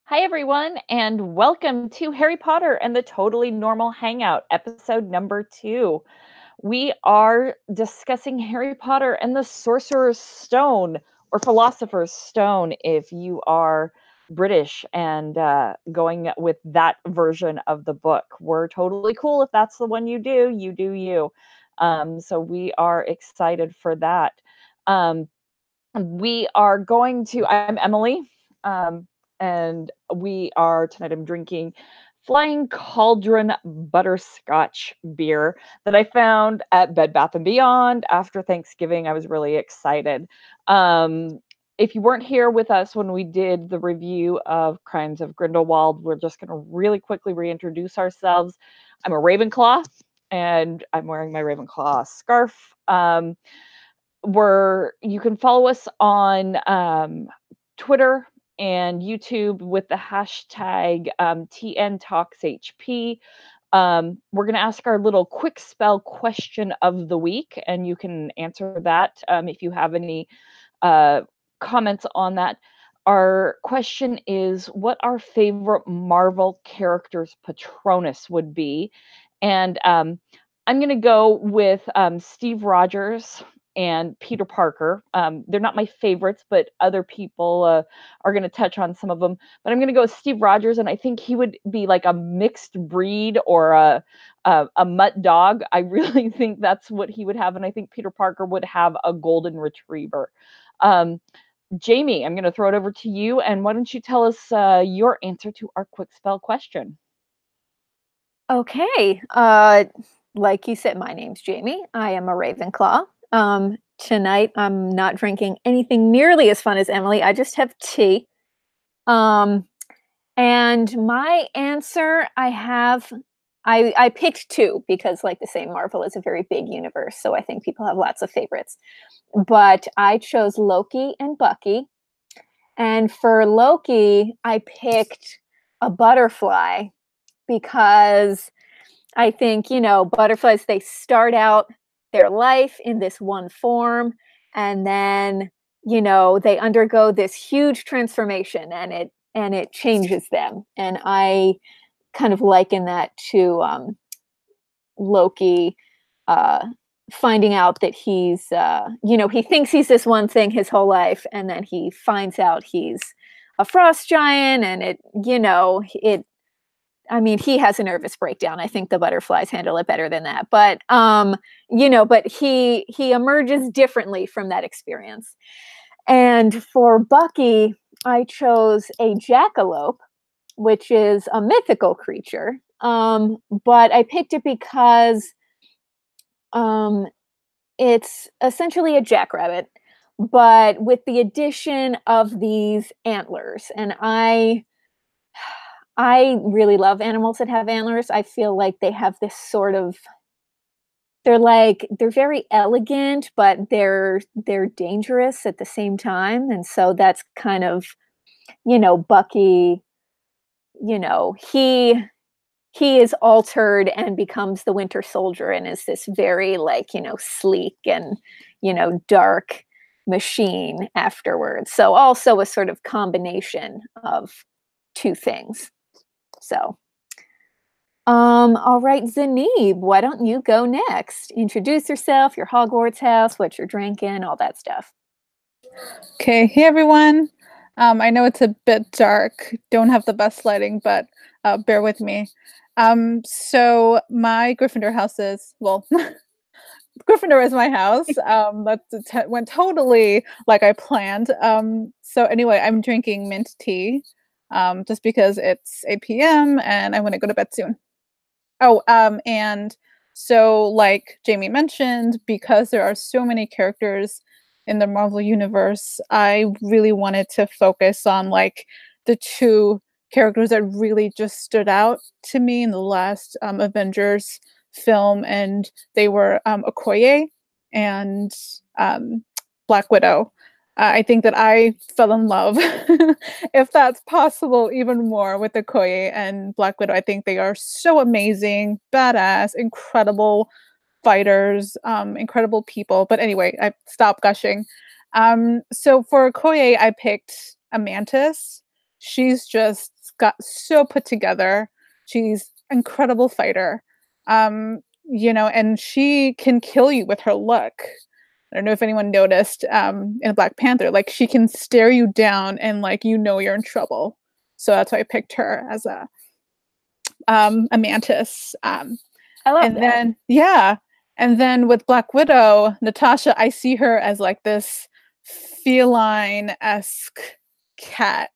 Hi, everyone, and welcome to Harry Potter and the Totally Normal Hangout, episode number 2. We are discussing Harry Potter and the Sorcerer's Stone, or Philosopher's Stone, if you are British and going with that version of the book. We're totally cool if that's the one you do. You do you. So we are excited for that. We are going to, I'm Emily, and tonight I'm drinking Flying Cauldron Butterscotch beer that I found at Bed Bath & Beyond after Thanksgiving. I was really excited. If you weren't here with us when we did the review of Crimes of Grindelwald, we're just going to really quickly reintroduce ourselves. I'm a Ravenclaw, and I'm wearing my Ravenclaw scarf. You can follow us on Twitter and YouTube with the hashtag TNTalksHP. We're going to ask our little quick spell question of the week, and you can answer that if you have any comments on that. Our question is what our favorite Marvel character's Patronus would be. And I'm going to go with Steve Rogers and Peter Parker. They're not my favorites, but other people are going to touch on some of them. But I'm going to go with Steve Rogers, and I think he would be like a mixed breed or a mutt dog. I really think that's what he would have, and I think Peter Parker would have a golden retriever. Jamie, I'm going to throw it over to you, and why don't you tell us your answer to our quick spell question? Okay. Like you said, my name's Jamie. I am a Ravenclaw. Tonight, I'm not drinking anything nearly as fun as Emily. I just have tea. And my answer, I picked two because, like the same, Marvel is a very big universe, so I think people have lots of favorites. But I chose Loki and Bucky. And for Loki, I picked a butterfly because I think, butterflies, they start out their life in this one form, and then, they undergo this huge transformation, and it changes them. And I kind of liken that to Loki finding out that he thinks he's this one thing his whole life, and then he finds out he's a frost giant, and he has a nervous breakdown. I think the butterflies handle it better than that. But but he emerges differently from that experience. And for Bucky, I chose a jackalope, which is a mythical creature. But I picked it because it's essentially a jackrabbit, but with the addition of these antlers. And I really love animals that have antlers. I feel like they have this sort of, they're very elegant, but they're dangerous at the same time. And so that's kind of, Bucky, he is altered and becomes the Winter Soldier and is this very sleek and, dark machine afterwards. So also a sort of combination of two things. So, all right, Zanib, why don't you go next? Introduce yourself, your Hogwarts house, what you're drinking, all that stuff. Okay, hey everyone. I know it's a bit dark, don't have the best lighting, but bear with me. So my Gryffindor house is, well, Gryffindor is my house. That went totally like I planned. So anyway, I'm drinking mint tea, just because it's 8 p.m. and I want to go to bed soon. Oh, and so like Jamie mentioned, because there are so many characters in the Marvel universe, I really wanted to focus on like the two characters that really just stood out to me in the last Avengers film, and they were Okoye and Black Widow. I think that I fell in love, if that's possible, even more with Okoye and Black Widow. I think they are so amazing, badass, incredible fighters, incredible people. But anyway, I stopped gushing. So for Okoye, I picked a mantis. She's just got so put together. She's incredible fighter. And she can kill you with her look. I don't know if anyone noticed in Black Panther, like she can stare you down and like you're in trouble. So that's why I picked her as a mantis. I love that. And then with Black Widow, Natasha, I see her as like this feline-esque cat.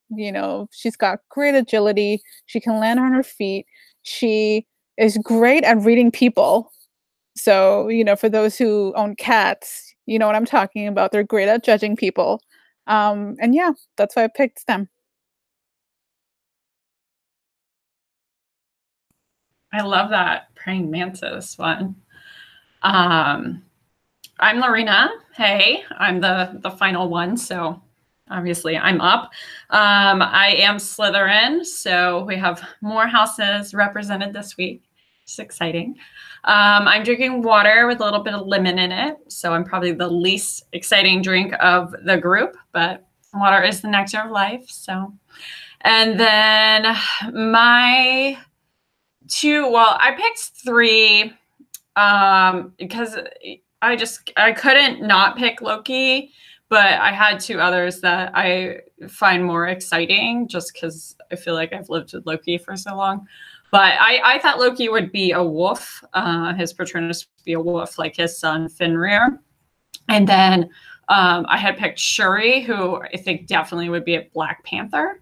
She's got great agility. She can land on her feet. She is great at reading people. So, for those who own cats, you know what I'm talking about. They're great at judging people. And yeah, that's why I picked them. I love that praying mantis one. I'm Lorena. Hey, I'm the final one, so obviously I'm up. I am Slytherin, so we have more houses represented this week. It's exciting. I'm drinking water with a little bit of lemon in it, so I'm probably the least exciting drink of the group, but water is the nectar of life. So, and then I picked 3 because I couldn't not pick Loki, but I had 2 others that I find more exciting just because I feel like I've lived with Loki for so long. But I thought Loki would be a wolf. His Patronus would be a wolf like his son Fenrir. And then I had picked Shuri, who I think definitely would be a Black Panther.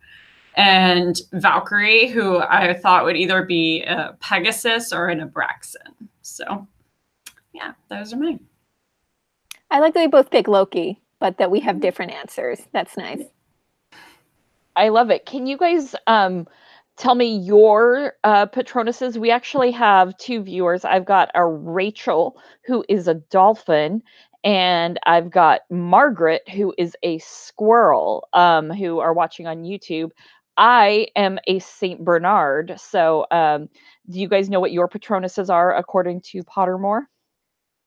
And Valkyrie, who I thought would either be a Pegasus or an Abraxan. So, yeah, those are mine. I like that we both pick Loki, but that we have different answers. That's nice. I love it. Can you guys tell me your Patronuses? We actually have 2 viewers. I've got a Rachel, who is a dolphin, and I've got Margaret, who is a squirrel, who are watching on YouTube. I am a Saint Bernard. So do you guys know what your Patronuses are according to Pottermore?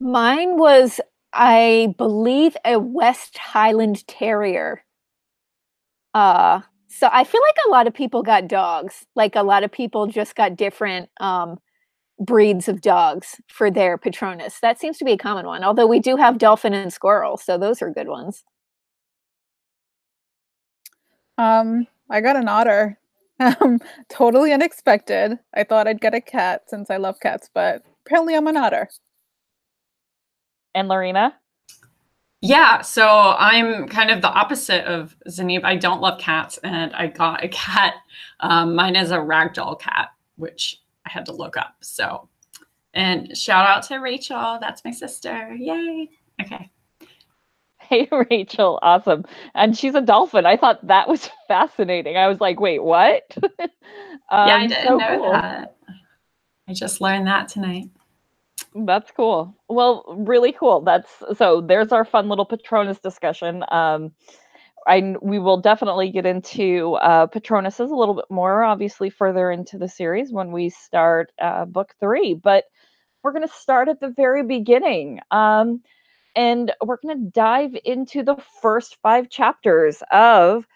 Mine was, I believe, a West Highland Terrier. So I feel like a lot of people got dogs. Like a lot of people just got different breeds of dogs for their Patronus. That seems to be a common one. Although we do have dolphin and squirrel, so those are good ones. I got an otter. Totally unexpected. I thought I'd get a cat since I love cats, but apparently I'm an otter. And Lorena? Yeah, so I'm kind of the opposite of Zanib. I don't love cats, and I got a cat. Mine is a ragdoll cat, which I had to look up. So, and shout out to Rachel. That's my sister. Yay. Okay. Hey, Rachel. Awesome. And she's a dolphin. I thought that was fascinating. I was like, wait, what? Yeah, I didn't know that. I just learned that tonight. That's cool. Well, really cool. So there's our fun little Patronus discussion. We will definitely get into Patronuses a little bit more, obviously, further into the series when we start book 3. But we're going to start at the very beginning. And we're going to dive into the first 5 chapters of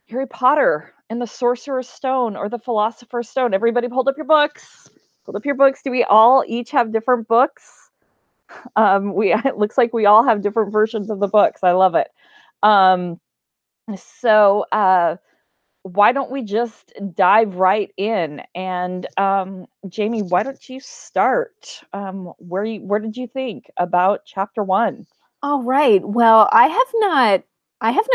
Harry Potter and the Sorcerer's Stone or the Philosopher's Stone. Everybody hold up your books. Hold up your books. Do we all each have different books? It looks like we all have different versions of the books. I love it. So why don't we just dive right in? And Jamie, why don't you start? Where did you think about chapter 1? All right. Well, I have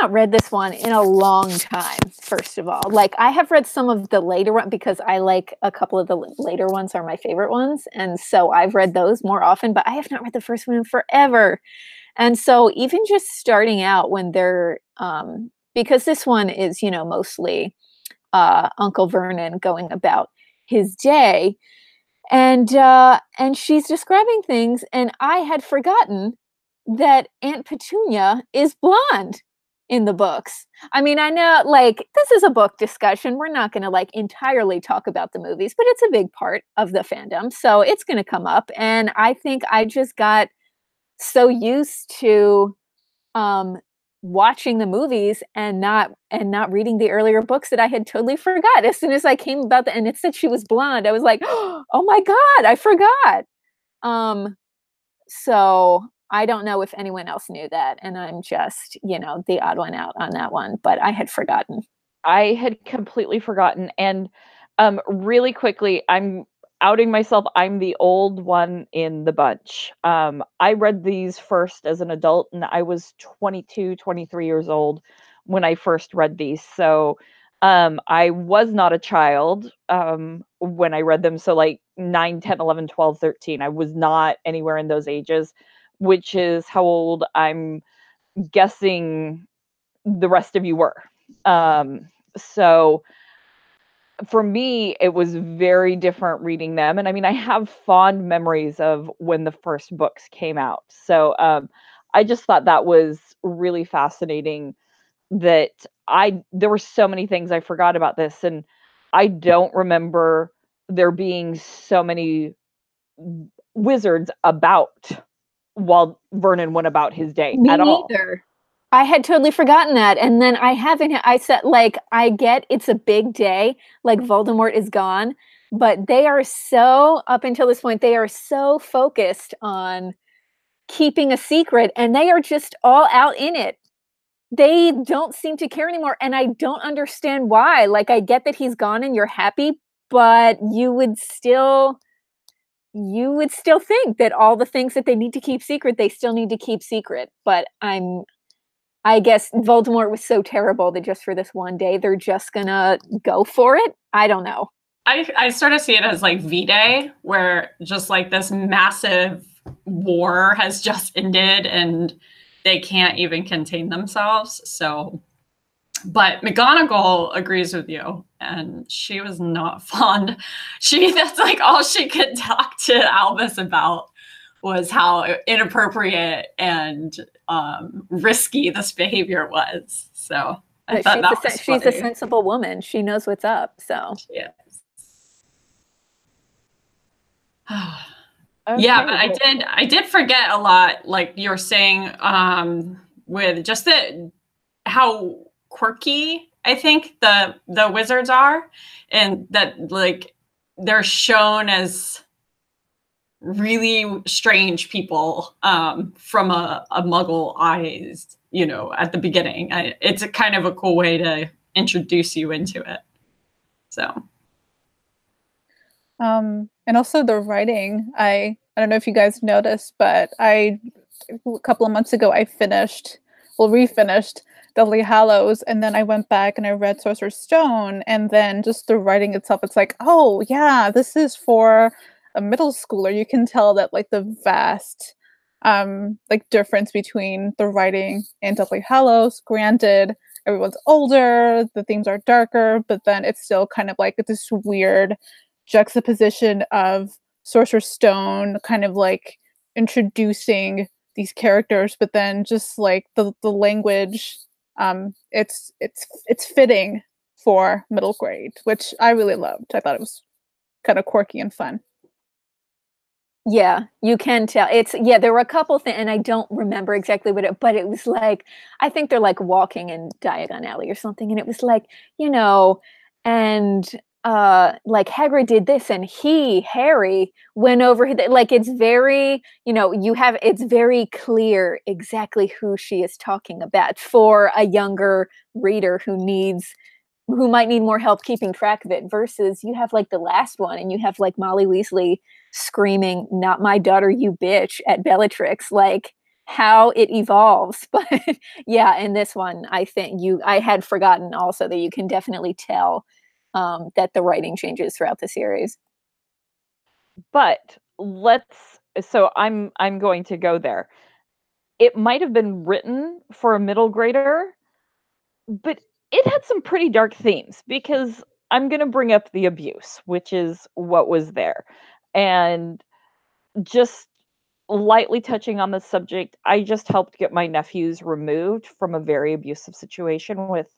not read this one in a long time, first of all. Like, I have read some of the later ones because I like a couple of the later ones are my favorite ones. And so I've read those more often, but I have not read the first one in forever. And so even just starting out when they're, because this one is, mostly Uncle Vernon going about his day. And she's describing things, and I had forgotten that Aunt Petunia is blonde in the books. I mean, I know, like, this is a book discussion. We're not going to, like, entirely talk about the movies, but it's a big part of the fandom. So it's going to come up. And I think I just got so used to watching the movies and not reading the earlier books that I had totally forgot. As soon as I came about and it said she was blonde, I was like, oh my God, I forgot. So I don't know if anyone else knew that, and I'm just, the odd one out on that one, but I had forgotten. I had completely forgotten. And really quickly, I'm outing myself. I'm the old one in the bunch. I read these first as an adult, and I was 22, 23 years old when I first read these. So I was not a child when I read them. So like 9, 10, 11, 12, 13. I was not anywhere in those ages, which is how old I'm guessing the rest of you were. So for me, it was very different reading them. And I mean, I have fond memories of when the first books came out. So I just thought that was really fascinating that there were so many things I forgot about this. And I don't remember there being so many wizards about while Vernon went about his day Me at all. neither. I had totally forgotten that. And then I said, like, I get it's a big day, like Voldemort is gone, but they are so, up until this point, they are so focused on keeping a secret and they are just all out in it. They don't seem to care anymore. And I don't understand why. Like, I get that he's gone and you're happy, but you would still think that all the things that they need to keep secret, they still need to keep secret. But I guess Voldemort was so terrible that just for this one day, they're just gonna go for it. I don't know. I sort of see it as like V-Day, where just like this massive war has just ended and they can't even contain themselves. So, but McGonagall agrees with you, and she was not fond. That's like all she could talk to Albus about was how inappropriate and risky this behavior was. So I thought that was funny. She's a sensible woman. She knows what's up. So yes. Okay, Yeah, but I did forget a lot, like you're saying, with just how quirky I think the wizards are, and that like they're shown as really strange people from a muggle eyes, at the beginning. It's a kind of a cool way to introduce you into it. So and also the writing. I don't know if you guys noticed, but a couple of months ago I refinished Deathly Hallows, and then I went back and I read Sorcerer's Stone, and then just the writing itself, it's like, oh yeah, this is for a middle schooler. You can tell that like the vast like difference between the writing and Deathly Hallows. Granted, everyone's older, the themes are darker, but then it's still kind of like this weird juxtaposition of Sorcerer's Stone kind of like introducing these characters, but then just like the language, it's fitting for middle grade, which I really loved. I thought it was kind of quirky and fun. yeah, you can tell. There were a couple things, and I don't remember exactly but it was like, I think they're like walking in Diagon Alley or something, and it was like, and like Hagrid did this, and Harry went over, like, it's very, it's very clear exactly who she is talking about for a younger reader who might need more help keeping track of it, versus you have like the last one and you have like Molly Weasley screaming, "Not my daughter, you bitch," at Bellatrix, like how it evolves. But yeah, in this one, I think I had forgotten also that you can definitely tell that the writing changes throughout the series. But so I'm going to go there. It might have been written for a middle grader, but it had some pretty dark themes, because I'm going to bring up the abuse, which is what was there. And just lightly touching on the subject, I just helped get my nephews removed from a very abusive situation with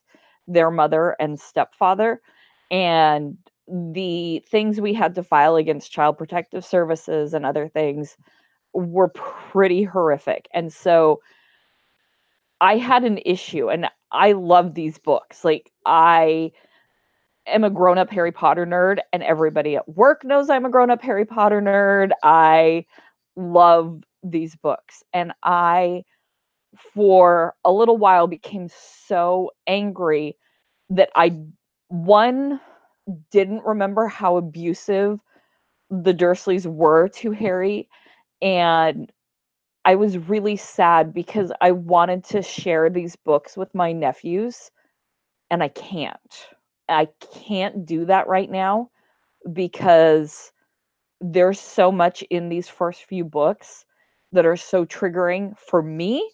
their mother and stepfather. And the things we had to file against Child Protective Services and other things were pretty horrific. And so I had an issue, and I love these books. Like, I am a grown-up Harry Potter nerd, and everybody at work knows I'm a grown-up Harry Potter nerd. I love these books, and I, for a little while, became so angry that I, one, didn't remember how abusive the Dursleys were to Harry, and I was really sad because I wanted to share these books with my nephews, and I can't. I can't do that right now because there's so much in these first few books that are so triggering for me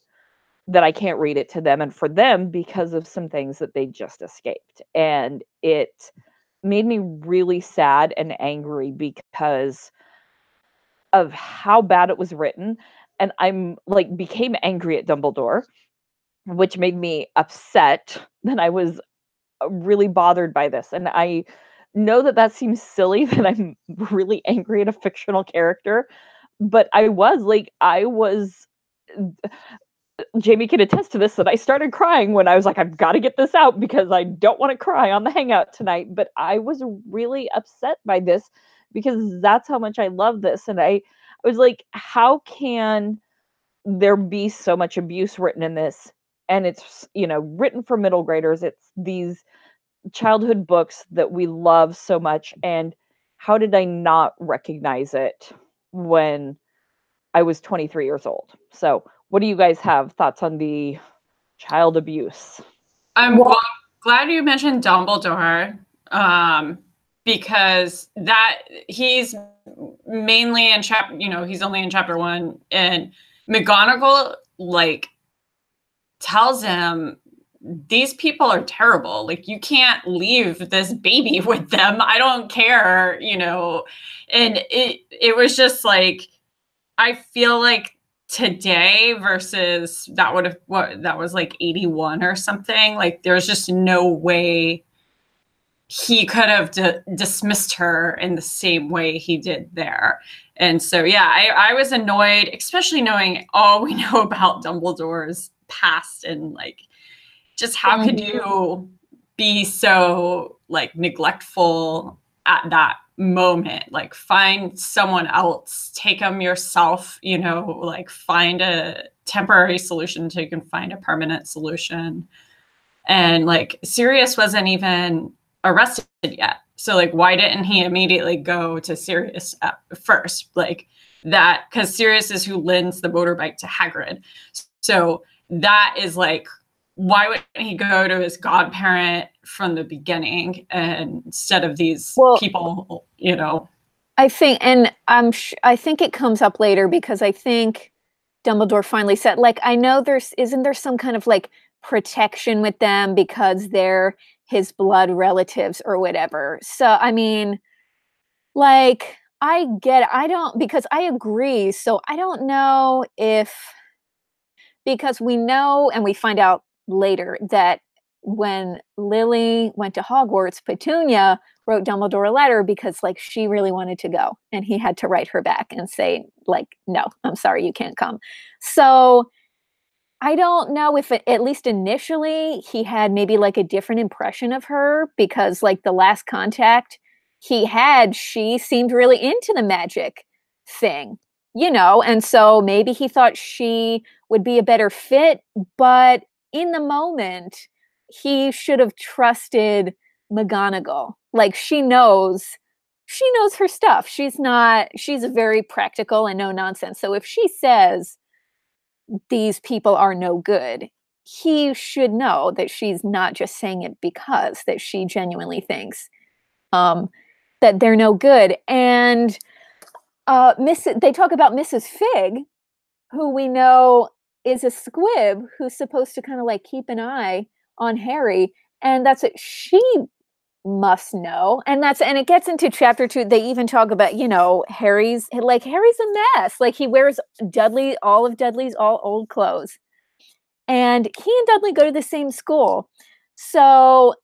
that I can't read it to them, and for them because of some things that they just escaped. And it made me really sad and angry because of how bad it was written. And I'm like, became angry at Dumbledore, which made me upset that I was really bothered by this. And I know that that seems silly that I'm really angry at a fictional character, but I was, Jamie can attest to this, that I started crying when I was like, I've got to get this out because I don't want to cry on the hangout tonight. But I was really upset by this because that's how much I love this. And I was like, how can there be so much abuse written in this? And it's, written for middle graders. It's these childhood books that we love so much. And how did I not recognize it when I was 23 years old? So, what do you guys have thoughts on the child abuse? I'm glad you mentioned Dumbledore, because that he's mainly in chapter, he's only in chapter 1, and McGonagall tells him, these people are terrible. Like, you can't leave this baby with them. I don't care, and it was just like, I feel like today versus that was like 81 or something. Like, there's just no way he could have dismissed her in the same way he did there. And so, yeah, I was annoyed, especially knowing all we know about Dumbledore's past, and just how could you be so neglectful at that moment? Find someone else, take them yourself, find a temporary solution until you can find a permanent solution. And Sirius wasn't even arrested yet, so why didn't he immediately go to Sirius first? That, because Sirius is who lends the motorbike to Hagrid, so that is why wouldn't he go to his godparent from the beginning instead of these people, I think, and I think it comes up later, because I think Dumbledore finally said, I know isn't there some kind of protection with them because they're his blood relatives or whatever. So, I mean, I get it. Because I agree. So I don't know because we know, and we find out later, that when Lily went to Hogwarts, Petunia wrote Dumbledore a letter because she really wanted to go, and he had to write her back and say no, I'm sorry, you can't come. So I don't know if at least initially he had maybe a different impression of her, because the last contact he had, she seemed really into the magic thing, and so maybe he thought she would be a better fit, but in the moment, he should have trusted McGonagall. She knows her stuff. She's very practical and no nonsense. So if she says these people are no good, he should know that she's not just saying it because that she genuinely thinks that they're no good. And they talk about Mrs. Fig, who we know is a squib who's supposed to kind of keep an eye on Harry, and that's what she must know. And it gets into chapter 2. They even talk about, Harry's a mess. He wears all of Dudley's old clothes, and he and Dudley go to the same school. So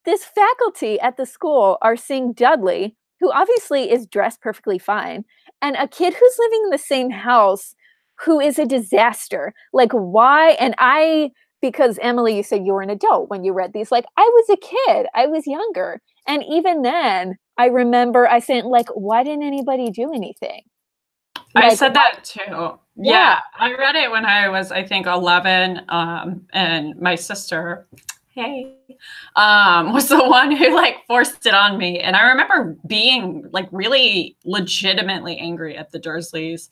this faculty at the school are seeing Dudley, who obviously is dressed perfectly fine, and a kid who's living in the same house who is a disaster. Why? And I because Emily, you said you were an adult when you read these. Like, I was a kid, I was younger. And even then, I remember I said, like, why didn't anybody do anything? I Like, said that too. Yeah. I read it when I was, I think, 11, and my sister, hey, was the one who like forced it on me. And I remember being like really legitimately angry at the Dursleys,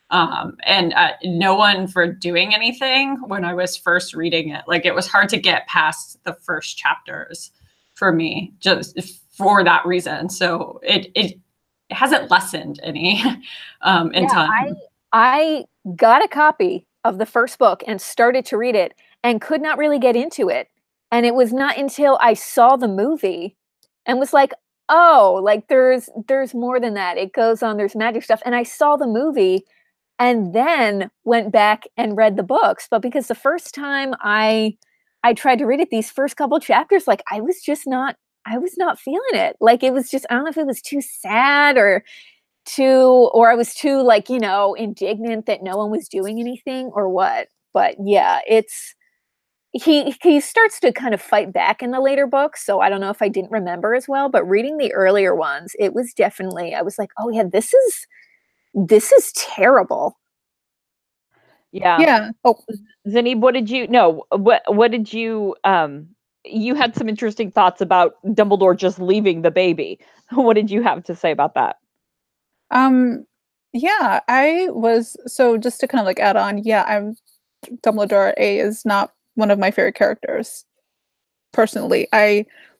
and no one for doing anything when I was first reading it. Like, it was hard to get past the first chapters for me, just for that reason. So it hasn't lessened any in time. I got a copy of the first book and started to read it and could not really get into it. And it was not until I saw the movie and was like, oh, like there's more than that. It goes on, there's magic stuff. And I saw the movie and then went back and read the books. But because the first time I tried to read it, these first couple chapters, like I was not feeling it. Like, it was just, I don't know if it was too sad or I was too, like, you know, indignant that no one was doing anything or what. But yeah, it's he starts to kind of fight back in the later books, so I don't know if I didn't remember as well, but reading the earlier ones, it was definitely, I was like, oh yeah, this is terrible. Yeah. Oh, Zinni, what did you you had some interesting thoughts about Dumbledore just leaving the baby. What did you have to say about that? yeah, I was, so just to kind of like add on, yeah, Dumbledore A is not one of my favorite characters. Personally,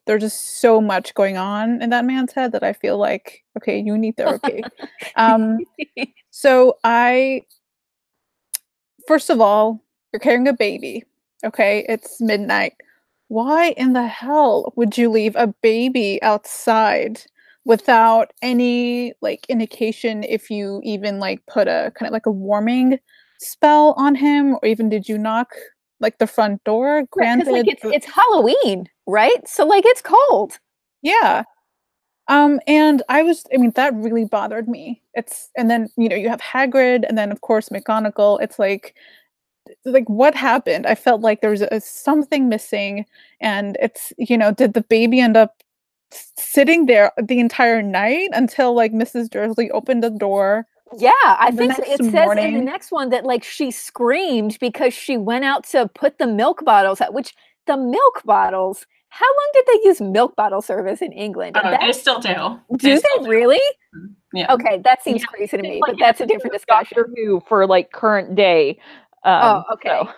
there's just so much going on in that man's head that I feel like, okay, you need therapy. So first of all, you're carrying a baby. Okay, it's midnight. Why in the hell would you leave a baby outside without any like indication if you even like put a kind of like a warming spell on him, or even did you knock like the front door? Because Granted, like it's Halloween, right? So like it's cold. yeah. And I mean, that really bothered me. And then, you know, you have Hagrid and then of course McGonagall. It's like what happened? I felt like there was something missing, and it's, you know, did the baby end up sitting there the entire night until like Mrs. Dursley opened the door? Yeah, I think next it says in the morning. next one that like she screamed because she went out to put the milk bottles out, which the milk bottles, how long did they use milk bottle service in England? They still do. Do they really? Yeah. Okay, that seems crazy to me, but that's a different discussion. Doctor Who for like current day. Okay. So.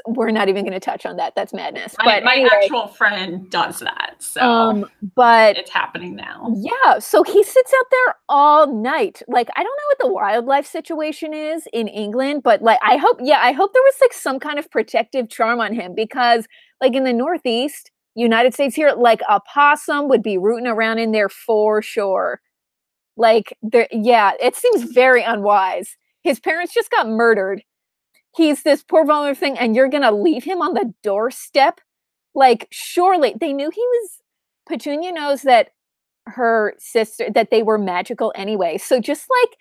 We're not even going to touch on that. That's madness. But my actual friend does that. So but it's happening now. Yeah. So he sits out there all night. Like, I don't know what the wildlife situation is in England, but like, I hope there was like some kind of protective charm on him, because like in the Northeast United States here, like a possum would be rooting around in there for sure. Like, it seems very unwise. His parents just got murdered. He's this poor vulnerable thing, and you're gonna leave him on the doorstep? Like, surely they knew he was. Petunia knows that her sister, that they were magical anyway. So just like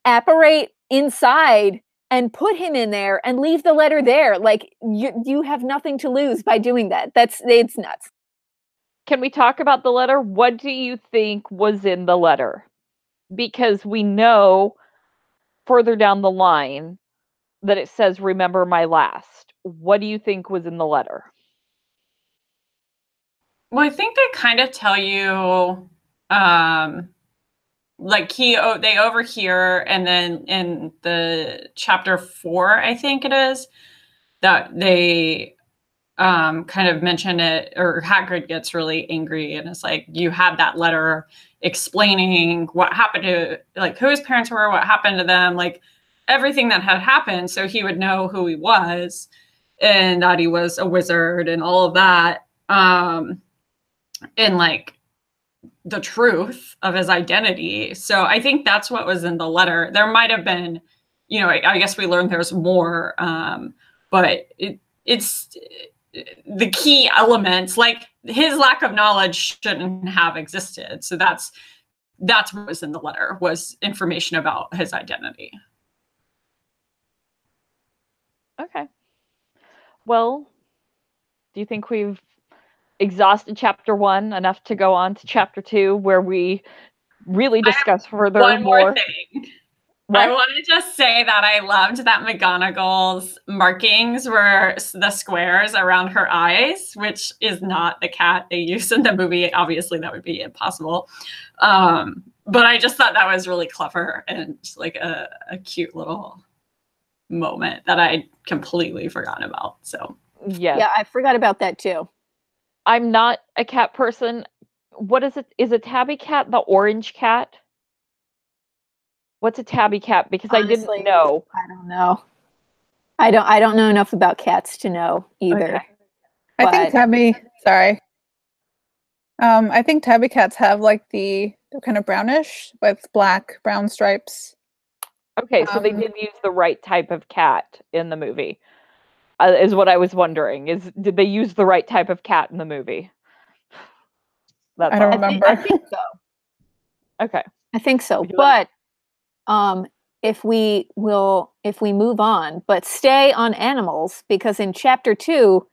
apparate inside and put him in there and leave the letter there. Like, you have nothing to lose by doing that. It's nuts. Can we talk about the letter? What do you think was in the letter? Because we know further down the line that it says, remember my last. What do you think was in the letter? Well, I think they kind of tell you, like they overhear, and then in the chapter 4, I think it is, that they kind of mention it, or Hagrid gets really angry and it's like, you had that letter explaining what happened to, like, who his parents were, what happened to them, like everything that had happened, so he would know who he was and that he was a wizard and all of that, and like the truth of his identity. So I think that's what was in the letter. There might have been, you know, I guess we learned there's more, but it's the key elements, like his lack of knowledge shouldn't have existed. So that's what was in the letter, was information about his identity. Okay. Well, do you think we've exhausted chapter 1 enough to go on to chapter 2, where we really discuss further One more more? thing. What? I want to just say that I loved that McGonagall's markings were the squares around her eyes, which is not the cat they use in the movie. Obviously, that would be impossible. But I just thought that was really clever and just like a cute little moment that I completely forgotten about. So Yes. Yeah, I forgot about that too. I'm not a cat person. What is it? Is a tabby cat the orange cat? What's a tabby cat? Because Honestly, I didn't know. I don't know. I don't know enough about cats to know either. Okay. I think tabby. Sorry. I think tabby cats have like they're kind of brownish with brown stripes. Okay, so they did use the right type of cat in the movie. Is what I was wondering. Did they use the right type of cat in the movie? That's I don't all. remember. I think so. Okay. I think so. Because But if we move on, but stay on animals, because in chapter 2,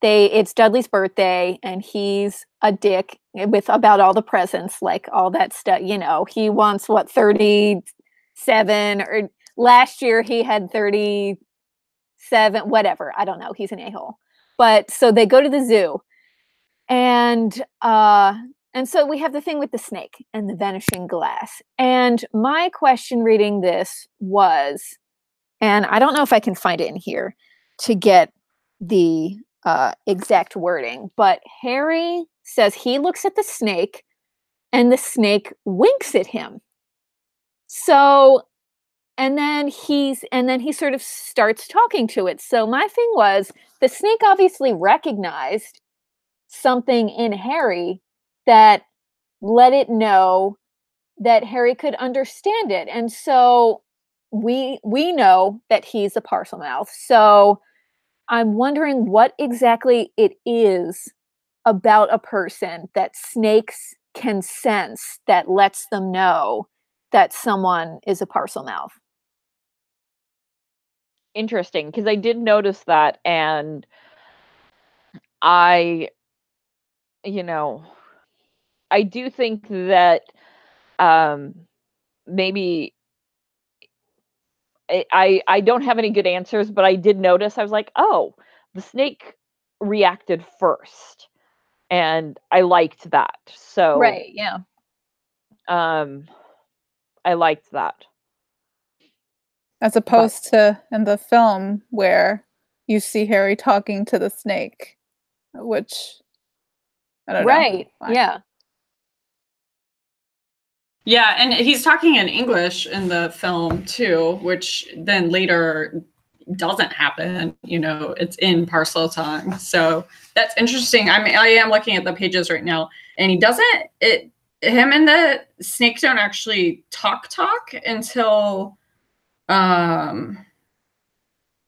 it's Dudley's birthday and he's a dick with about all the presents, like all that stuff. You know, he wants 37, or last year he had 37, whatever. I don't know. He's an a-hole. But so they go to the zoo, and so we have the thing with the snake and the vanishing glass. And my question reading this was, and I don't know if I can find it in here to get the exact wording, but Harry says he looks at the snake and the snake winks at him. So, and then he sort of starts talking to it. So my thing was, the snake obviously recognized something in Harry that let it know that Harry could understand it. And so we know that he's a Parselmouth. So I'm wondering what exactly it is about a person that snakes can sense that lets them know that someone is a Parselmouth. interesting, because I did notice that, and I, I do think that maybe I don't have any good answers, but I did notice. I was like, oh, the snake reacted first, and I liked that. So Right, yeah. I liked that. As opposed to in the film where you see Harry talking to the snake, which I don't know. Right, yeah. yeah, and he's talking in English in the film too, which then later doesn't happen. You know, it's in parcel tongue. So that's interesting. I mean, I am looking at the pages right now, and he doesn't. Him and the snake don't actually talk until,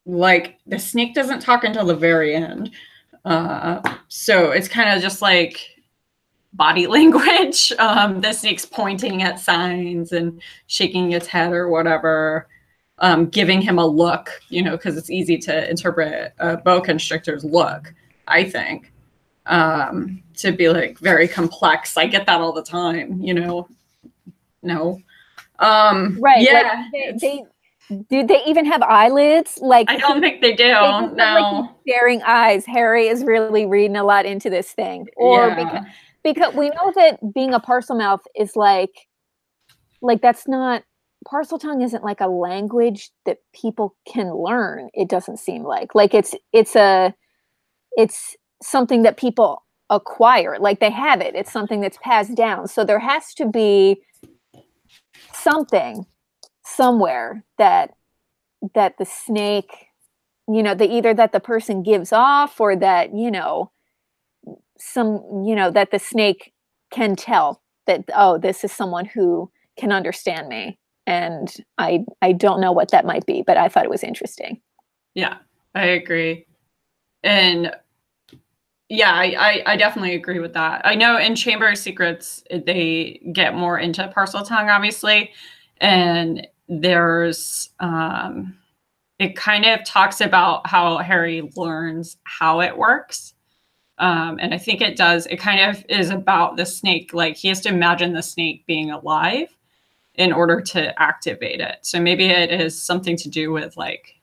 like the snake doesn't talk until the very end. So it's kind of just like body language. The snake's pointing at signs and shaking its head or whatever, giving him a look, you know, because it's easy to interpret a boa constrictor's look, I think, to be like very complex. I get that all the time, you know. No. Right. Yeah. Like do they even have eyelids? Like, I don't think they do. no. No. Like staring eyes. Harry is really reading a lot into this thing. Or Yeah. because we know that being a Parselmouth is like that's not, parcel tongue isn't like a language that people can learn. It doesn't seem like it's something that people acquire. Like they have it. It's something that's passed down. So there has to be something somewhere that the snake, you know, either that the person gives off, or that, you know, that the snake can tell that, oh, this is someone who can understand me. And I don't know what that might be, but I thought it was interesting. Yeah, I agree. And yeah, I definitely agree with that. I know in Chamber of Secrets, they get more into parcel tongue, obviously. And there's it kind of talks about how Harry learns how it works. And I think it does. It kind of is about the snake. Like he has to imagine the snake being alive in order to activate it. So maybe it is something to do with like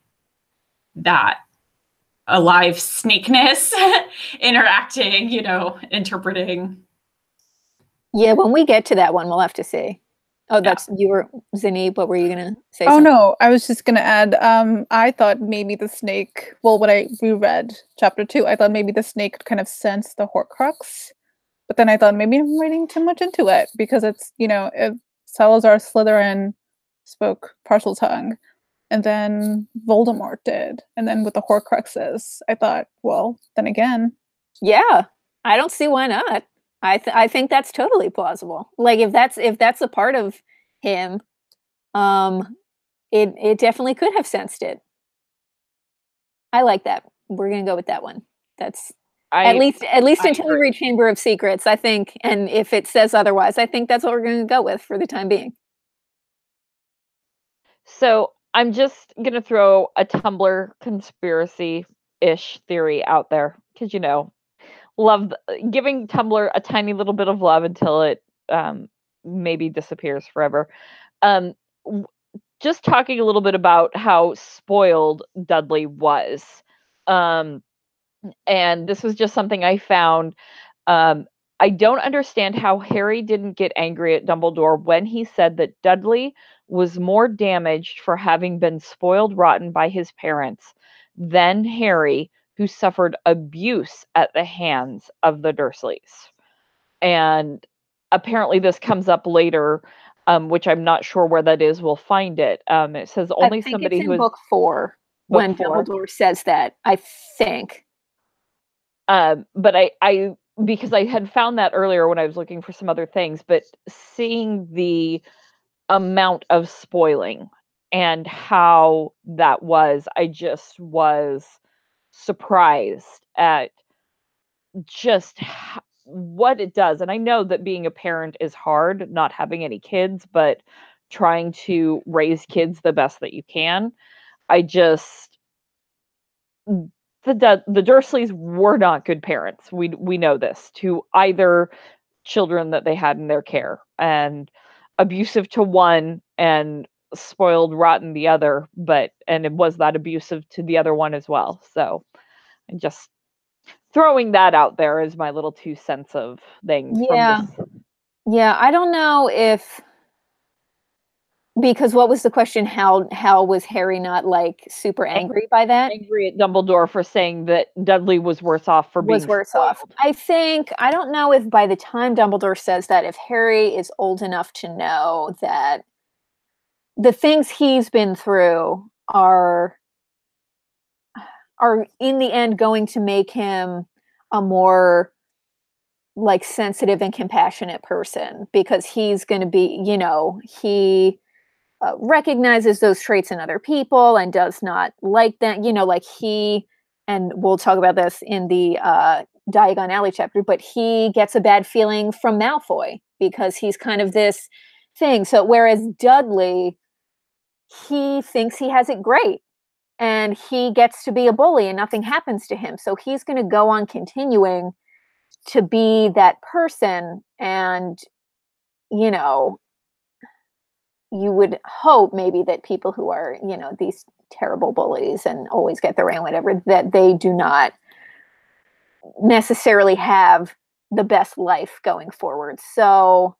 that alive snakeness interacting, you know, interpreting. Yeah, when we get to that one, we'll have to see. Oh, that's you were Zinni. What were you gonna say? Oh no, I was just gonna add. I thought maybe the snake. Well, when I reread chapter 2, I thought maybe the snake could kind of sense the Horcrux, but then I thought maybe I'm reading too much into it because it's if Salazar Slytherin spoke partial tongue, and then Voldemort did, and then with the Horcruxes, I thought, well, then again, yeah, I don't see why not. I think that's totally plausible. Like if that's a part of him, it definitely could have sensed it. I like that. We're gonna go with that one. That's at least until we reach Chamber of Secrets, I think. And if it says otherwise, I think that's what we're gonna go with for the time being. So I'm just gonna throw a Tumblr conspiracy-ish theory out there because love giving Tumblr a tiny little bit of love until it maybe disappears forever. Just talking a little bit about how spoiled Dudley was. And this was just something I found. I don't understand how Harry didn't get angry at Dumbledore when he said that Dudley was more damaged for having been spoiled rotten by his parents than Harry, who suffered abuse at the hands of the Dursleys. And apparently this comes up later, which I'm not sure where that is. We'll find it. It says only somebody who is book 4 when Dumbledore says that, I think. But I because I had found that earlier when I was looking for some other things, but seeing the amount of spoiling and how that was, I just was surprised at just what it does. And I know that being a parent is hard, not having any kids, but trying to raise kids the best that you can. The Dursleys were not good parents. We know this, to either children that they had in their care, and abusive to one and spoiled rotten the other, and it was that abusive to the other one as well. So I'm just throwing that out there as my little 2 cents of things. Yeah. Yeah, I don't know if, because what was the question? How was Harry not like super angry by that? Angry at Dumbledore for saying that Dudley was worse off for being spoiled. I don't know if by the time Dumbledore says that, if Harry is old enough to know that the things he's been through are in the end going to make him a more like sensitive and compassionate person, because he's going to be, he recognizes those traits in other people and does not like that, and we'll talk about this in the Diagon Alley chapter, but he gets a bad feeling from Malfoy because he's kind of this thing. So whereas Dudley, he thinks he has it great and he gets to be a bully and nothing happens to him. So he's going to go on continuing to be that person. And, you would hope maybe that people who are, these terrible bullies and always get their way and whatever, that they do not necessarily have the best life going forward. So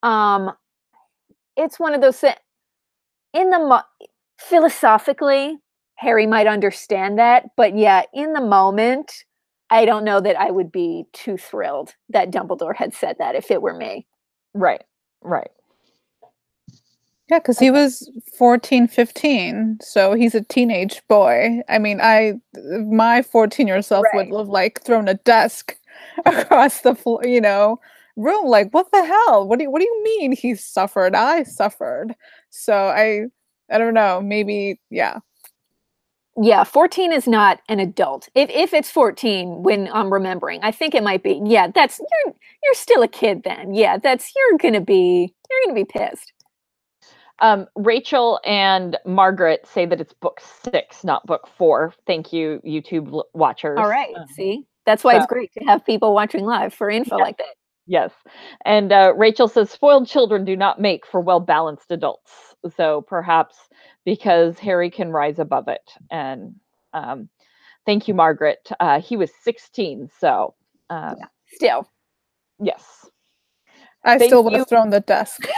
it's one of those things. Philosophically, Harry might understand that, but yeah, in the moment, I don't know that I would be too thrilled that Dumbledore had said that if it were me. Right. Yeah, because he was 14, 15, so he's a teenage boy. I mean, my 14-year-old self would have like thrown a desk across the floor, room. Like, what the hell? What do you mean he suffered? I suffered. So I don't know. Maybe, yeah. Yeah, 14 is not an adult. If it's 14, when I'm remembering, I think it might be. Yeah, you're still a kid then. Yeah, you're gonna be pissed. Rachel and Margaret say that it's book 6, not book 4. Thank you, YouTube watchers. All right. See, that's why it's great to have people watching live for info like that. Yes. And Rachel says, spoiled children do not make for well-balanced adults. So perhaps because Harry can rise above it. And thank you, Margaret. He was 16, so. Still. Yes. I still would have thrown the desk.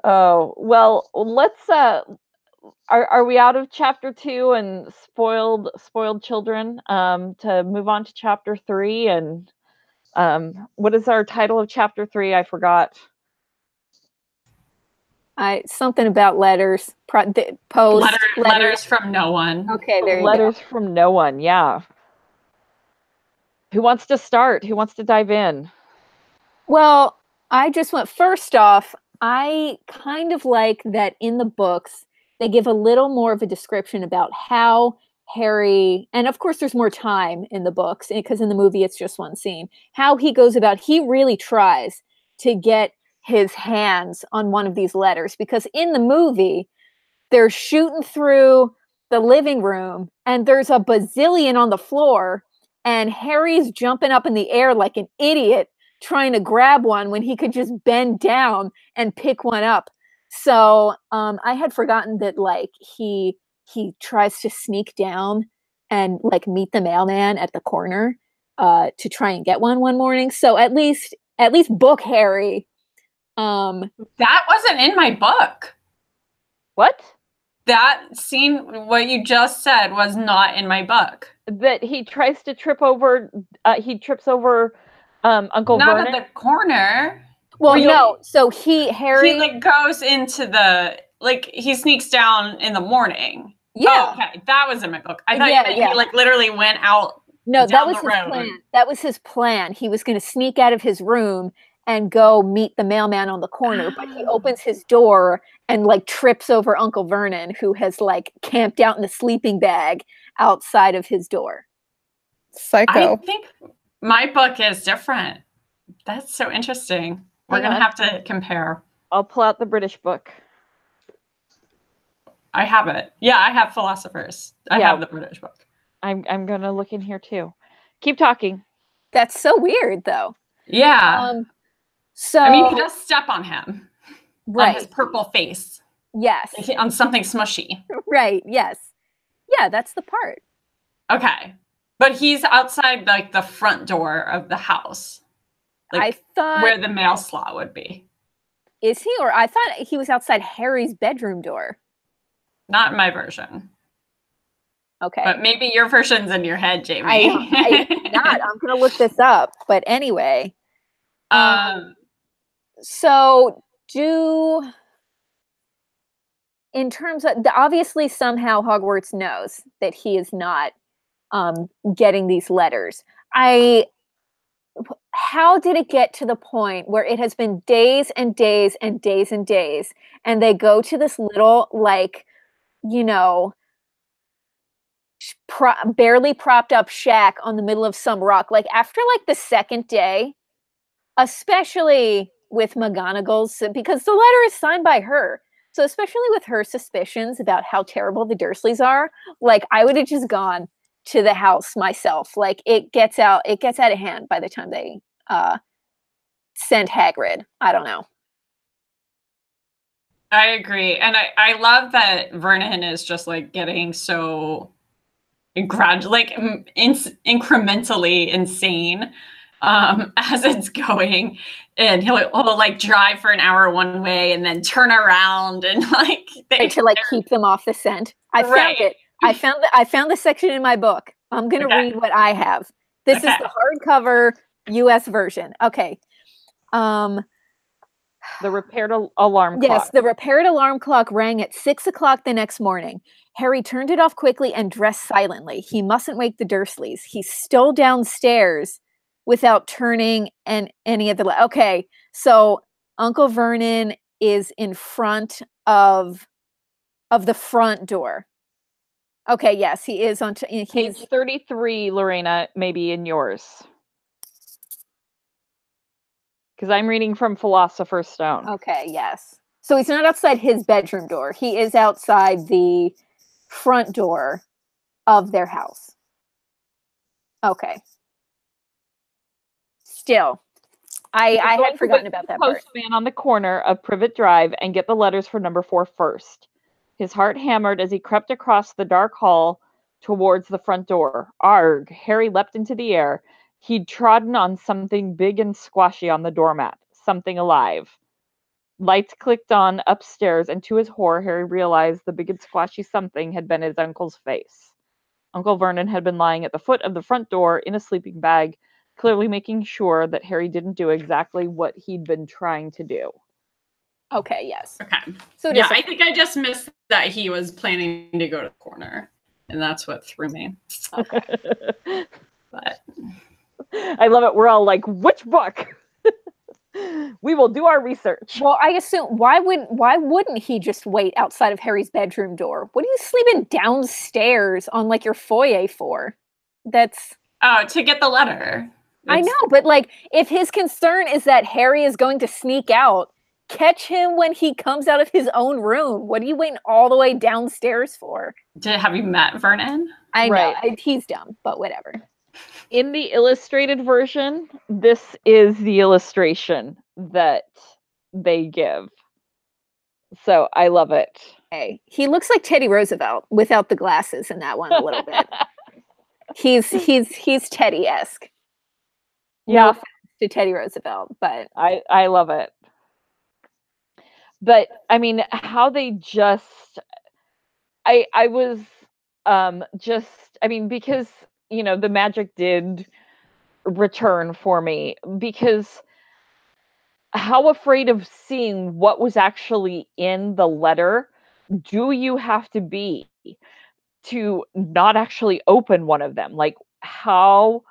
Oh, well, let's are we out of chapter 2 and spoiled children to move on to chapter 3? And what is our title of chapter 3? I forgot. Something about letters, letters from no one. Okay, there you Letters from no one. Yeah. Who wants to start? Who wants to dive in? Well, I just went first off. I kind of like that in the books, they give a little more of a description about how Harry, and of course there's more time in the books because in the movie it's just one scene, how he goes about, he really tries to get his hands on one of these letters, because in the movie, they're shooting through the living room and there's a bazillion on the floor and Harry's jumping up in the air like an idiot trying to grab one when he could just bend down and pick one up. So I had forgotten that like he tries to sneak down and like meet the mailman at the corner to try and get one morning. So at least book Harry. That wasn't in my book. What? That scene, what you just said, was not in my book. That he tries to trip over. He trips over Uncle Vernon. Not at the corner. Well, no. So Harry like goes into he sneaks down in the morning. Yeah. Oh, okay, that was in my book. I thought he like literally went out. No, that was his plan. That was his plan. He was going to sneak out of his room and go meet the mailman on the corner, but he opens his door and like trips over Uncle Vernon, who has like camped out in the sleeping bag outside of his door. Psycho. I think my book is different. That's so interesting. We're going to have to compare. I'll pull out the British book. I have it. Yeah, I have Philosophers. I have the British book. I'm going to look in here too. Keep talking. That's so weird though. Yeah. So I mean, he does step on him. Right. On his purple face. Yes. Like on something smushy. Right. Yes. Yeah, that's the part. Okay. But he's outside like the front door of the house. Like, I thought where the mail slot would be. Is he? Or I thought he was outside Harry's bedroom door. Not in my version. Okay. But maybe your version's in your head, Jamie. I'm not. I'm going to look this up. But anyway. So in terms of, obviously somehow Hogwarts knows that he is not getting these letters. How did it get to the point where it has been days and days and days and days, and they go to this little, like, you know, barely propped up shack on the middle of some rock? Like, after like the second day, especially with McGonagall's, because the letter is signed by her. So especially with her suspicions about how terrible the Dursleys are, like I would have just gone to the house myself. Like it gets out of hand by the time they send Hagrid. I don't know. I agree. And I love that Vernon is just like getting so incrementally insane as it's going, and he'll like drive for an hour one way and then turn around and like to like keep them off the scent. I found it. I found the section in my book. I'm gonna read what I have. This is the hardcover US version. Okay. The repaired alarm clock. Yes, the repaired alarm clock rang at 6 o'clock the next morning. Harry turned it off quickly and dressed silently. He mustn't wake the Dursleys. He stole downstairs without turning any of the... Okay, so Uncle Vernon is in front of the front door. Okay, yes, he is on... Page 33, Lorena, maybe in yours. Because I'm reading from Philosopher's Stone. Okay, yes. So he's not outside his bedroom door. He is outside the front door of their house. Okay. Still, I had forgotten about that part. Postman on the corner of Privet Drive and get the letters for number 4 first. His heart hammered as he crept across the dark hall towards the front door. Arg! Harry leapt into the air. He'd trodden on something big and squashy on the doormat. Something alive. Lights clicked on upstairs, and to his horror, Harry realized the big and squashy something had been his uncle's face. Uncle Vernon had been lying at the foot of the front door in a sleeping bag, clearly making sure that Harry didn't do exactly what he'd been trying to do. Okay, yes. Okay. So yeah, I think I just missed that he was planning to go to the corner, and that's what threw me. Okay. But I love it. We're all like, which book? We will do our research. Well, I assume why wouldn't he just wait outside of Harry's bedroom door? What are you sleeping downstairs on like your foyer for? That's to get the letter. I know, but like if his concern is that Harry is going to sneak out, catch him when he comes out of his own room. What are you waiting all the way downstairs for? Have you met Vernon? I know. He's dumb, but whatever. In the illustrated version, this is the illustration that they give. So I love it. Hey, he looks like Teddy Roosevelt without the glasses in that one a little bit. He's Teddy-esque. Yeah. No offense to Teddy Roosevelt, but I love it. But I mean, how they just I was because the magic did return for me, because how afraid of seeing what was actually in the letter do you have to be to not actually open one of them? Like how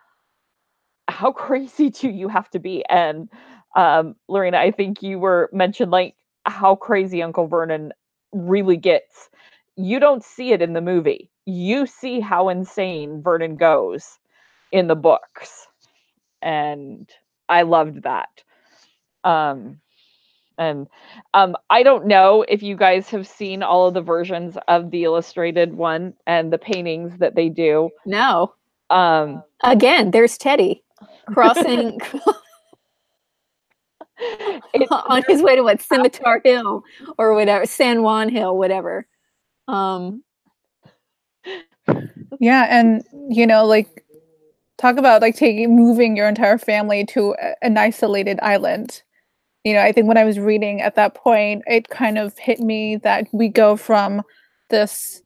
crazy do you have to be? And Lorena, I think you were mentioned like how crazy Uncle Vernon really gets. You don't see it in the movie. You see how insane Vernon goes in the books. And I loved that. And I don't know if you guys have seen all of the versions of the illustrated one and the paintings that they do. No. Again, there's Teddy crossing on his way to what, Scimitar Hill or whatever, San Juan Hill, whatever. Yeah, and like talk about like moving your entire family to an isolated island. I think when I was reading at that point, it kind of hit me that we go from this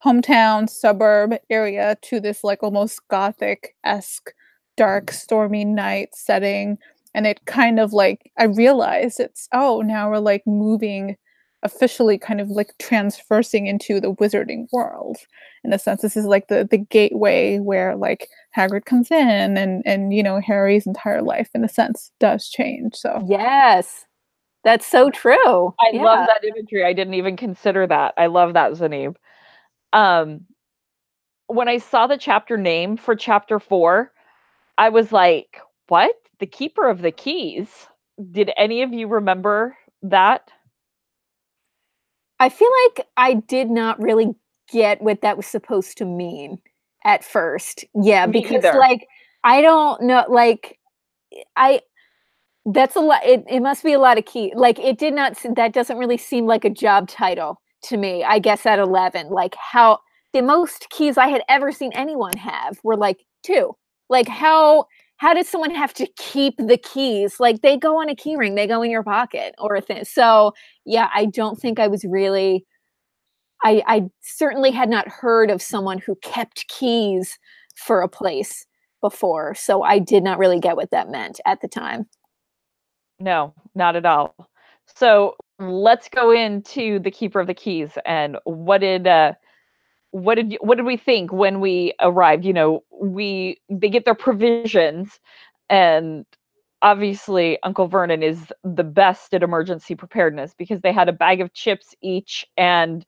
hometown suburb area to this like almost Gothic-esque dark stormy night setting, and it kind of like I realized now we're like moving officially, kind of like transversing into the wizarding world. In a sense, this is like the gateway where like Hagrid comes in, and Harry's entire life in a sense does change. So yes, that's so true. I love that imagery. I didn't even consider that. I love that, Zanib. When I saw the chapter name for chapter 4, I was like, what? The Keeper of the Keys? Did any of you remember that? I feel like I did not really get what that was supposed to mean at first. Yeah, Me because either. like I don't know, like that's a lot. It must be a lot of key. Like that doesn't really seem like a job title to me. I guess at 11, like how the most keys I had ever seen anyone have were like 2. Like how does someone have to keep the keys? Like they go on a key ring, they go in your pocket or a thing. So yeah, I don't think I was really, I certainly had not heard of someone who kept keys for a place before. So I did not really get what that meant at the time. No, not at all. So let's go into the Keeper of the Keys and what did we think when we arrived? They get their provisions, and obviously Uncle Vernon is the best at emergency preparedness because they had a bag of chips each, and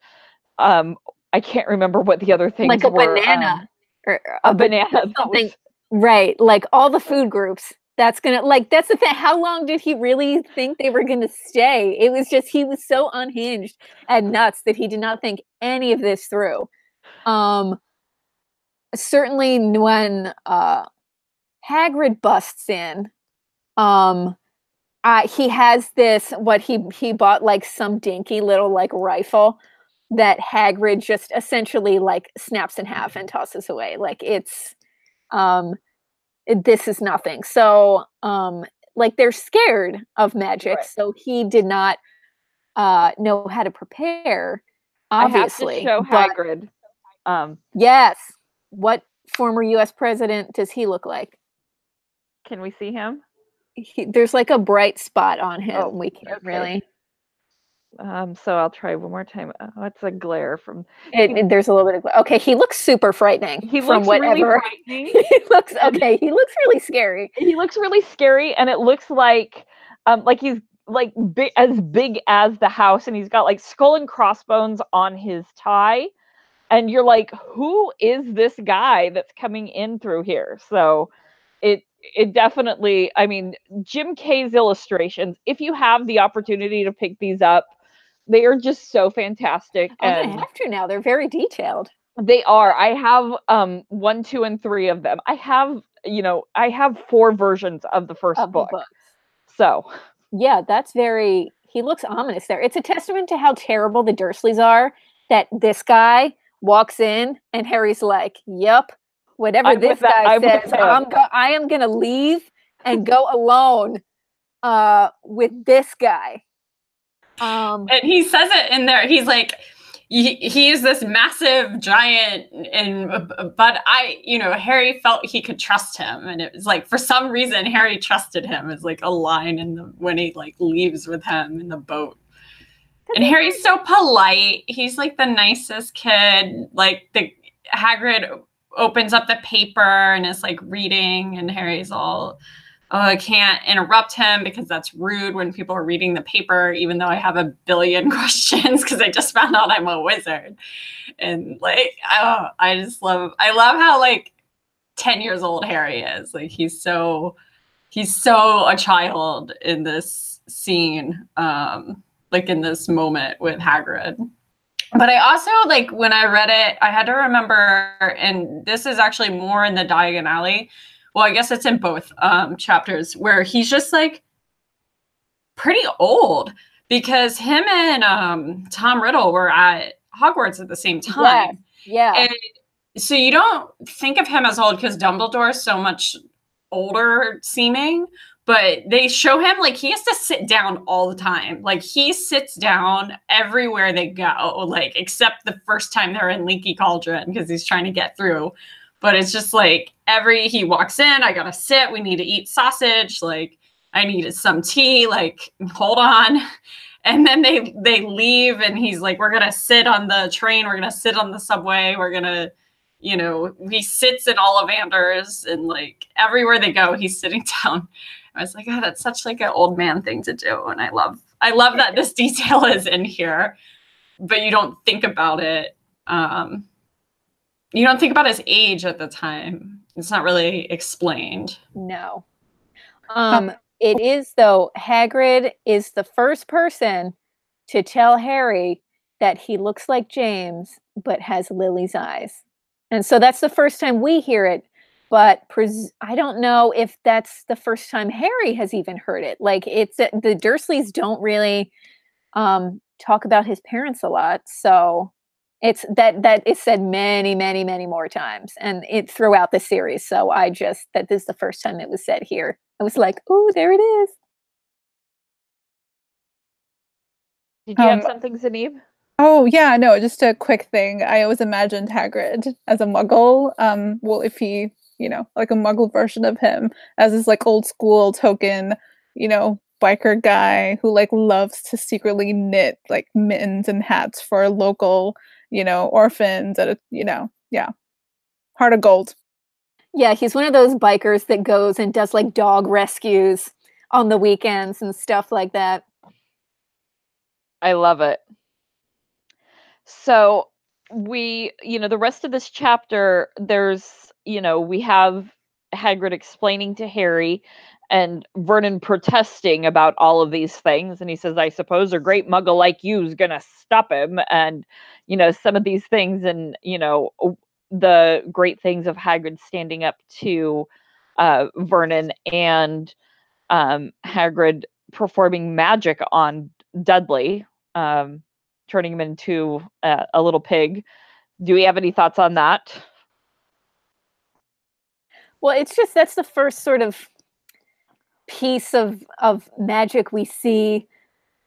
I can't remember what the other things like a were. Banana or a banana. something. Right, like all the food groups that's the thing. How long did he really think they were gonna stay? It was just, he was so unhinged and nuts that he did not think any of this through. Certainly when Hagrid busts in, he has this, what he bought, like some dinky little like rifle that Hagrid just essentially like snaps in half and tosses away. Like it's this is nothing. So like they're scared of magic, right. So he did not know how to prepare, obviously. I have to show Hagrid. Yes. What former US president does he look like? Can we see him? There's like a bright spot on him. We can't really. So I'll try one more time. Oh, it's a glare from. There's a little bit of glare. Okay, he looks super frightening. He from looks whatever. really frightening. He looks okay. He looks really scary. He looks really scary, and it looks like he's like as big as the house, and he's got like skull and crossbones on his tie, and you're like, who is this guy that's coming in through here? So it definitely, I mean, Jim Kay's illustrations, if you have the opportunity to pick these up, they are just so fantastic. I'm gonna have to now. They're very detailed. They are. I have 1, 2, and 3 of them. I have 4 versions of the first book. So yeah, that's very, he looks ominous there. It's a testament to how terrible the Dursleys are that this guy walks in and Harry's like, yep, whatever this guy says, I am gonna leave and go alone with this guy. And he says it in there. He's like, he's this massive giant, but Harry felt he could trust him, and it was like, for some reason Harry trusted him. Is like a line when he like leaves with him in the boat. And Harry's so polite. He's like the nicest kid. Like the Hagrid opens up the paper and is like reading, and Harry's all, oh, I can't interrupt him because that's rude when people are reading the paper, even though I have a billion questions because I just found out I'm a wizard. And like, oh, I love how like 10 years old Harry is. Like he's so a child in this scene, like in this moment with Hagrid. But I also, like, when I read it, I had to remember, and this is actually more in the Diagon Alley. Well, I guess it's in both chapters, where he's just like pretty old, because him and Tom Riddle were at Hogwarts at the same time. Yeah. And so you don't think of him as old because Dumbledore is so much older seeming, but they show him like he has to sit down all the time. Like he sits down everywhere they go, like except the first time they're in Leaky Cauldron because he's trying to get through. But it's just like he walks in, I gotta sit, we need to eat sausage, like I needed some tea, like hold on. And then they leave and he's like, we're gonna sit on the train, we're gonna sit on the subway, we're gonna, he sits in Ollivanders, and like everywhere they go, he's sitting down. I was like, oh, that's such like an old man thing to do. And I love that this detail is in here, but you don't think about it. You don't think about his age at the time. It's not really explained. No. It is, though. Hagrid is the first person to tell Harry that he looks like James, but has Lily's eyes. And so that's the first time we hear it. But I don't know if that's the first time Harry has even heard it. Like the Dursleys don't really talk about his parents a lot. So it's that is said many, many, many more times, and throughout the series. So that this is the first time it was said here. I was like, oh, there it is. Did you have something, Zanib? Oh yeah, no, just a quick thing. I always imagined Hagrid as a Muggle. Well, if he, like a Muggle version of him, as this like old school token, biker guy who like loves to secretly knit like mittens and hats for local, orphans at heart of gold. Yeah, he's one of those bikers that goes and does like dog rescues on the weekends and stuff like that. I love it. So the rest of this chapter, there's, we have Hagrid explaining to Harry, and Vernon protesting about all of these things. And he says, I suppose a great muggle like you is going to stop him. And, some of these things, and, the great things of Hagrid standing up to Vernon, and Hagrid performing magic on Dudley, turning him into a little pig. Do we have any thoughts on that? Well, it's just, that's the first sort of piece of magic we see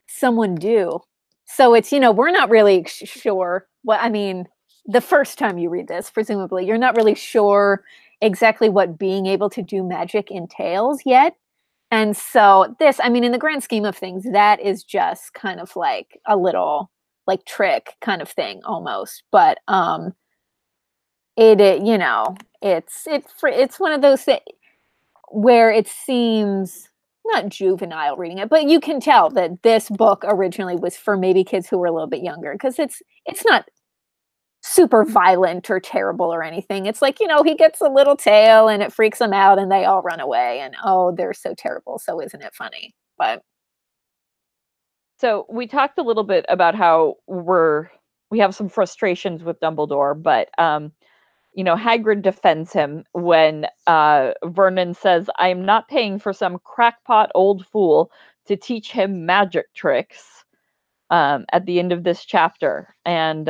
someone do. So it's, we're not really sure what, I mean, the first time you read this, presumably, you're not really sure exactly what being able to do magic entails yet. And so this, I mean, in the grand scheme of things, that is just kind of like a little like trick kind of thing almost. But it's one of those things where it seems not juvenile reading it, but you can tell that this book originally was for maybe kids who were a little bit younger, because it's not super violent or terrible or anything. It's like, he gets a little tail and it freaks them out and they all run away and, oh, they're so terrible. So isn't it funny? But so we talked a little bit about how we have some frustrations with Dumbledore, but Hagrid defends him when Vernon says, I'm not paying for some crackpot old fool to teach him magic tricks at the end of this chapter. And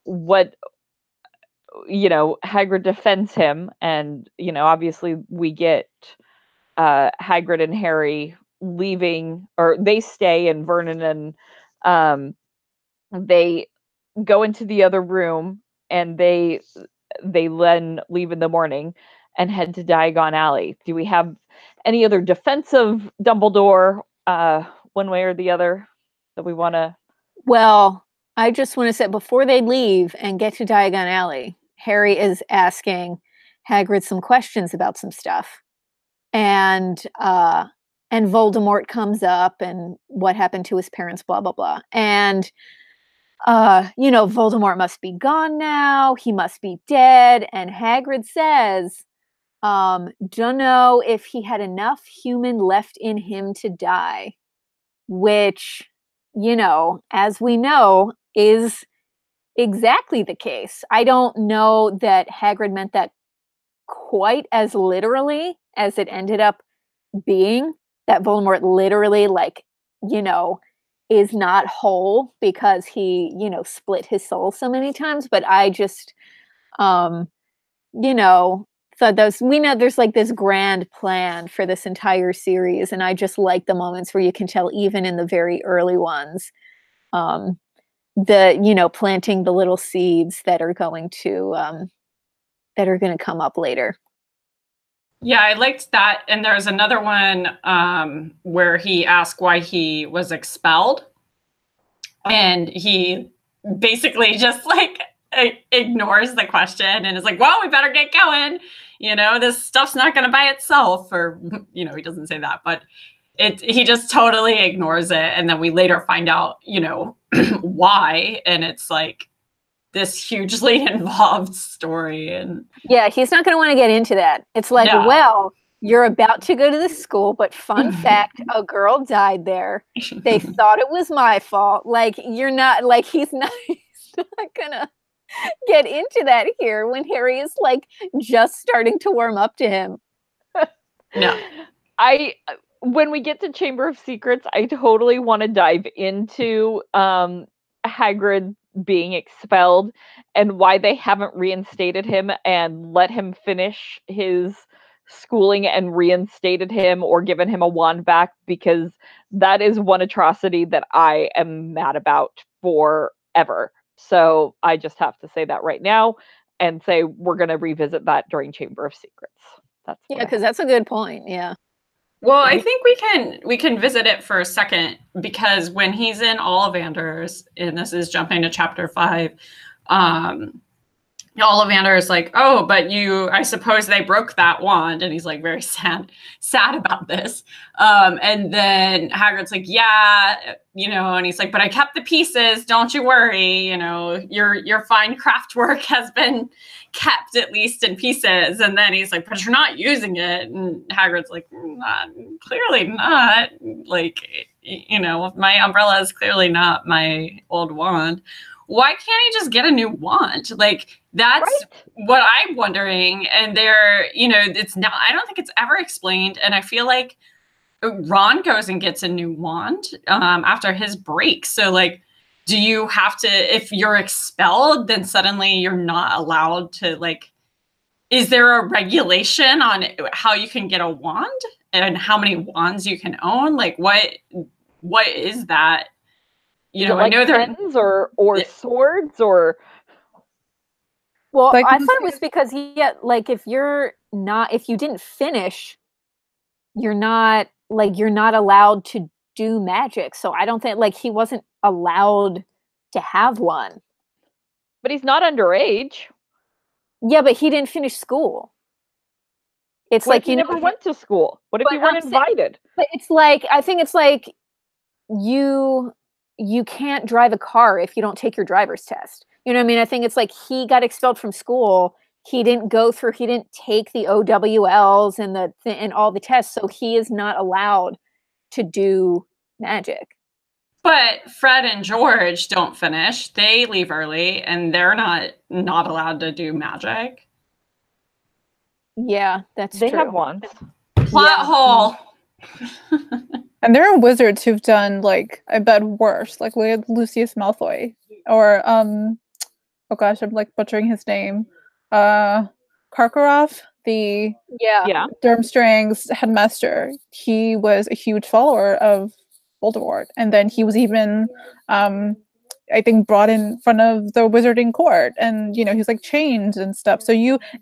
Hagrid defends him, and, obviously we get Hagrid and Harry leaving, or they stay, and Vernon and they go into the other room, and they then leave in the morning and head to Diagon Alley. Do we have any other defense of Dumbledore, one way or the other, that we want to? Well, I just want to say, before they leave and get to Diagon Alley, Harry is asking Hagrid some questions about some stuff. And Voldemort comes up, and what happened to his parents, blah, blah, blah. And Voldemort must be gone now. He must be dead. And Hagrid says, don't know if he had enough human left in him to die, which, as we know, is exactly the case. I don't know that Hagrid meant that quite as literally as it ended up being, that Voldemort literally, is not whole because he, split his soul so many times. But I just, thought we know there's like this grand plan for this entire series. And I just like the moments where you can tell, even in the very early ones, planting the little seeds that are going to come up later. Yeah, I liked that. And there's another one where he asked why he was expelled. And he basically just ignores the question and is like, well, we better get going. This stuff's not going to by itself. Or, he doesn't say that, but he just totally ignores it. And then we later find out, why. And it's like this hugely involved story. And yeah, he's not going to want to get into that. It's like, no. Well, you're about to go to the school, but fun fact, a girl died there. They thought it was my fault. You're not, he's not going to get into that here when Harry is just starting to warm up to him. No. When we get to Chamber of Secrets, I totally want to dive into Hagrid being expelled and why they haven't reinstated him and let him finish his schooling and reinstated him or given him a wand back, because that is one atrocity that I am mad about forever. So I just have to say that right now and say we're going to revisit that during Chamber of Secrets. Because that's a good point. Yeah. Well, I think we can visit it for a second, because when he's in Ollivanders, and this is jumping to chapter 5, Ollivander is like, oh, but I suppose they broke that wand. And he's like very sad about this. And then Hagrid's like, yeah, and he's like, but I kept the pieces. Don't you worry. Your fine craft work has been kept at least in pieces. And then he's like, but you're not using it. And Hagrid's like, clearly not. Like, my umbrella is clearly not my old wand. Why can't he just get a new wand? Like, that's what I'm wondering. And it's not, I don't think it's ever explained. And I feel like Ron goes and gets a new wand after his break. So, like, do you have to, if you're expelled, then suddenly you're not allowed to, like, is there a regulation on how you can get a wand and how many wands you can own? Like, what is that? I know pens or swords or. Well, like, I thought it was because if you didn't finish, you're not allowed to do magic. So I don't think he wasn't allowed to have one. But he's not underage. Yeah, but he didn't finish school. It's what if he never went to school? What if you weren't invited? But it's like, I think it's like you can't drive a car if you don't take your driver's test. You know what I mean? I think it's like he got expelled from school. He didn't take the OWLs and all the tests. So he is not allowed to do magic. But Fred and George don't finish. They leave early and they're not allowed to do magic. Yeah, that's true. They have wands. Plot hole. And there are wizards who've done, like, I bet worse. Like, we had Lucius Malfoy. Or, oh gosh, I'm, like, butchering his name. Karkaroff, the Durmstrang's headmaster. He was a huge follower of Voldemort. And then he was even, I think, brought in front of the wizarding court. And, he was, like, chained and stuff. So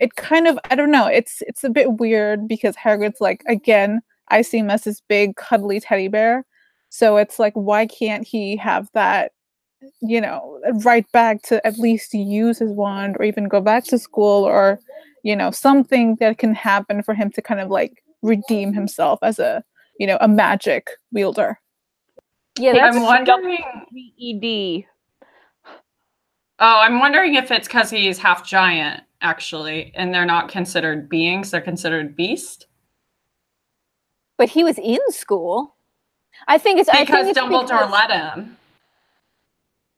it kind of, I don't know, it's a bit weird because Hagrid's, like, again, I see him as this big cuddly teddy bear. So it's like, why can't he have that, right back to at least use his wand or even go back to school or, something that can happen for him to kind of like redeem himself as a magic wielder. Yeah, I'm wondering. ED. Oh, I'm wondering if it's because he's half giant, actually, and they're not considered beings; they're considered beast. But he was in school. I think it's Dumbledore let him.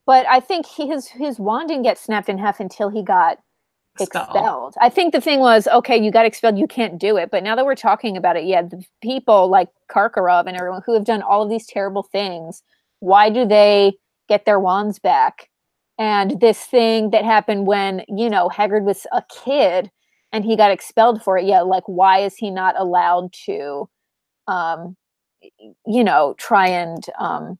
But I think his wand didn't get snapped in half until he got expelled. I think the thing was, okay, you got expelled, you can't do it. But now that we're talking about it, the people like Karkaroff and everyone who have done all of these terrible things, why do they get their wands back? And this thing that happened when, Hagrid was a kid and he got expelled for it, why is he not allowed to try and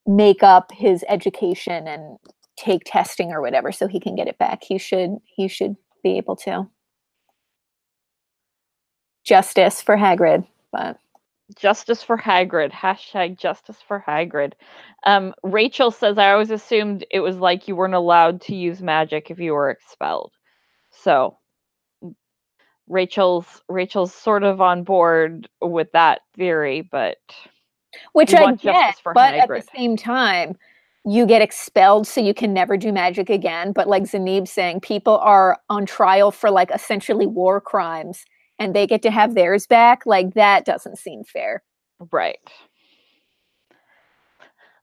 make up his education and take testing or whatever so he can get it back. He should be able to. Justice for Hagrid, but justice for Hagrid. # justice for Hagrid. Rachel says, I always assumed it was like you weren't allowed to use magic if you were expelled. So Rachel's sort of on board with that theory, but which I get, but Hagrid. At the same time, you get expelled so you can never do magic again. But like Zanib's saying, people are on trial for like essentially war crimes and they get to have theirs back. Like that doesn't seem fair. Right.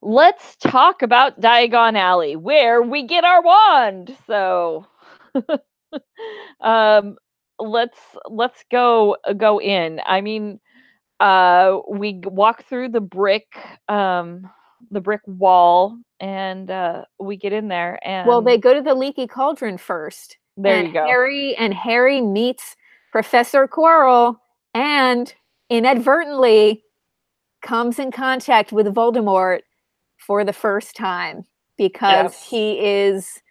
Let's talk about Diagon Alley, where we get our wand. So let's go in. I mean, we walk through the brick wall and we get in there and they go to the leaky cauldron first. There you go. Harry meets Professor Quirrell and inadvertently comes in contact with Voldemort for the first time because he is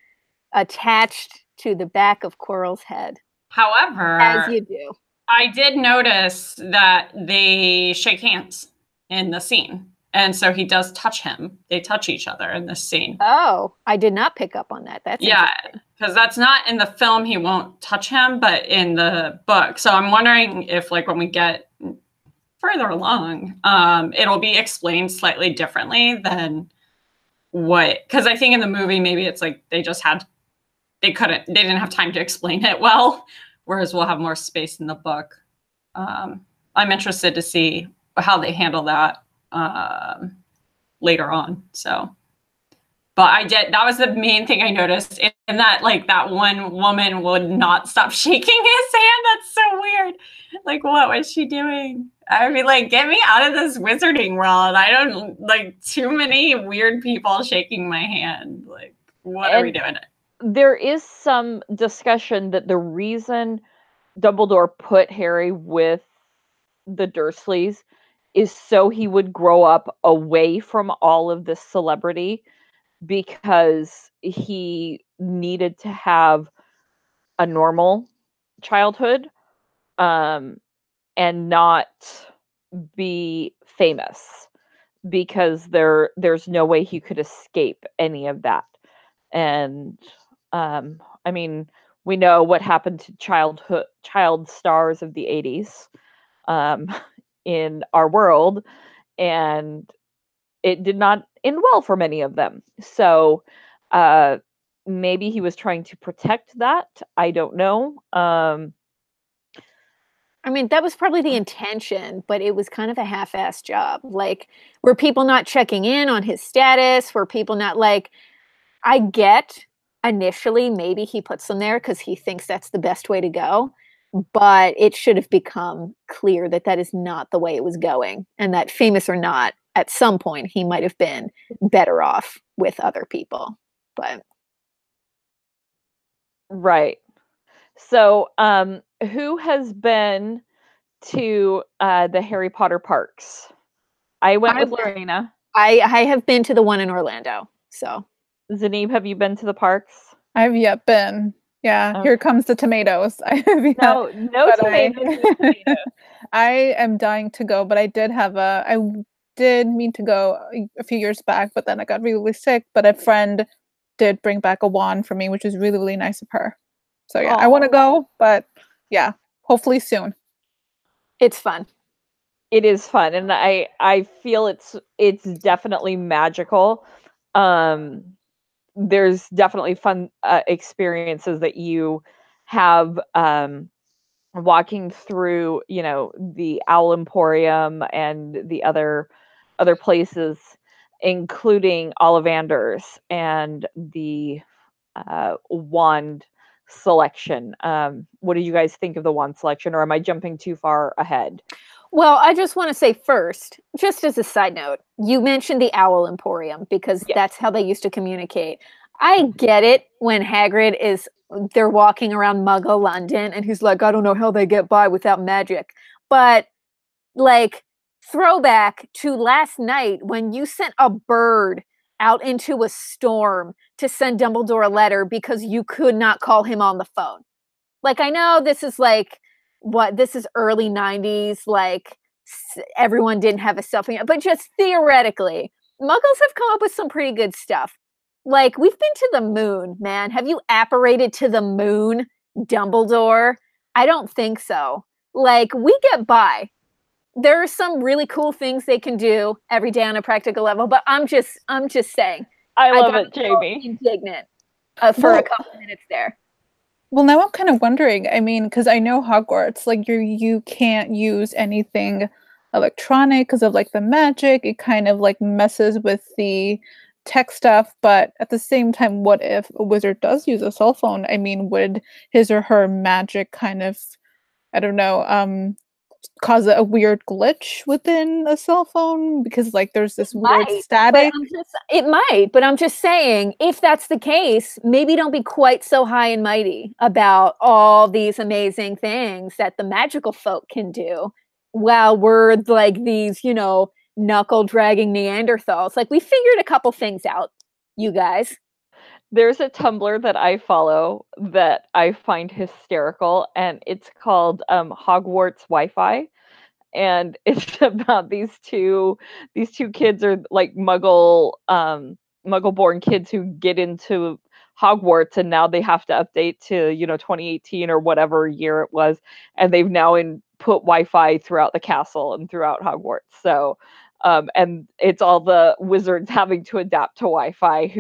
attached to the back of Quirrell's head. However, as you do. I did notice that they shake hands in the scene. And so he does touch him. They touch each other in this scene. Oh, I did not pick up on that. That's because because that's not in the film. He won't touch him, but in the book. So I'm wondering if, like, when we get further along, it'll be explained slightly differently than what. Because I think in the movie, maybe it's like they didn't have time to explain it well, whereas we'll have more space in the book. I'm interested to see how they handle that later on. So, but that was the main thing I noticed in that, like, that one woman would not stop shaking his hand. That's so weird. Like, what was she doing? I would be like, get me out of this wizarding world. I don't like too many weird people shaking my hand. Like, what are we doing? There is some discussion that the reason Dumbledore put Harry with the Dursleys is so he would grow up away from all of this celebrity, because he needed to have a normal childhood, and not be famous, because there's no way he could escape any of that. And I mean, we know what happened to child stars of the 80s in our world, and it did not end well for many of them. So maybe he was trying to protect that. I don't know. I mean, that was probably the intention, but it was kind of a half-assed job. Like, were people not checking in on his status? Were people not, like, I get initially maybe he puts them there because he thinks that's the best way to go, but it should have become clear that that is not the way it was going, and that, famous or not, at some point he might have been better off with other people. But Right. So who has been to the Harry Potter parks? I went with Lorena. I have been to the one in Orlando. So, Zanib, have you been to the parks? I have yet been. Yeah, Okay. Here comes the tomatoes. I have yet, No tomatoes. No tomatoes. I am dying to go, but I did mean to go a few years back, but then I got really, really sick. But a friend did bring back a wand for me, which was really, really nice of her. So yeah, I want to go, but yeah, hopefully soon. it's fun. It is fun, and I feel it's definitely magical. There's definitely fun experiences that you have walking through, the Owl Emporium and the other places, including Ollivander's and the wand selection. What do you guys think of the wand selection, or am I jumping too far ahead? Well, I just want to say first, just as a side note, you mentioned the Owl Emporium because that's how they used to communicate. I get it when they're walking around Muggle London and he's like, I don't know how they get by without magic. But, like, throwback to last night when you sent a bird out into a storm to send Dumbledore a letter because you could not call him on the phone. Like, I know this is like, this is early 90s, like, everyone didn't have a cell phone, but just theoretically, Muggles have come up with some pretty good stuff. Like, we've been to the moon, man. Have you apparated to the moon, Dumbledore? I don't think so. Like, we get by. There are some really cool things they can do every day on a practical level, but I'm just saying. I love it, Jamie. Indignant for a couple minutes there. Well, now I'm kind of wondering, I mean, because I know Hogwarts, like, you can't use anything electronic because of, like, the magic. It kind of, like, messes with the tech stuff, but at the same time, what if a wizard does use a cell phone? I mean, would his or her magic kind of, I don't know, cause a weird glitch within a cell phone because, like, there's this weird static? It might, but I'm just saying, if that's the case, maybe don't be quite so high and mighty about all these amazing things that the magical folk can do while we're like these, knuckle dragging Neanderthals. Like, we figured a couple things out, you guys. There's a Tumblr that I follow that I find hysterical, and it's called Hogwarts Wi-Fi, and it's about these two kids are like Muggle-born kids who get into Hogwarts, and now they have to update to 2018 or whatever year it was, and they've now put Wi-Fi throughout the castle and throughout Hogwarts. So and it's all the wizards having to adapt to Wi-Fi,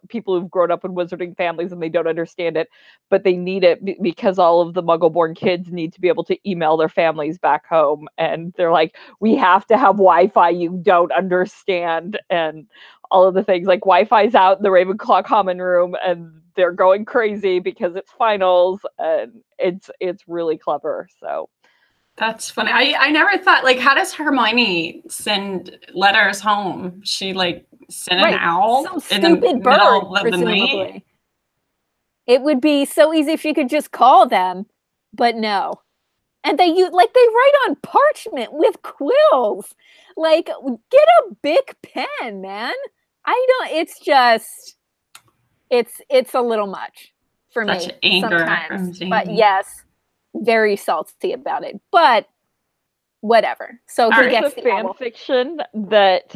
people who've grown up in wizarding families and they don't understand it, but they need it because all of the Muggle-born kids need to be able to email their families back home, and they're like, we have to have Wi-Fi, you don't understand, and all of the things, like Wi-Fi's out in the Ravenclaw common room, and they're going crazy because it's finals, and it's really clever. So That's funny. I never thought, like, how does Hermione send letters home? She like send an owl Some in the stupid bird, middle of the presumably. night. It would be so easy if you could just call them, but no. And they write on parchment with quills. Like, get a big pen, man. It's a little much for me Such anger sometimes. from But Jamie. yes, very salty about it. But whatever. So he gets the fan owl. fiction that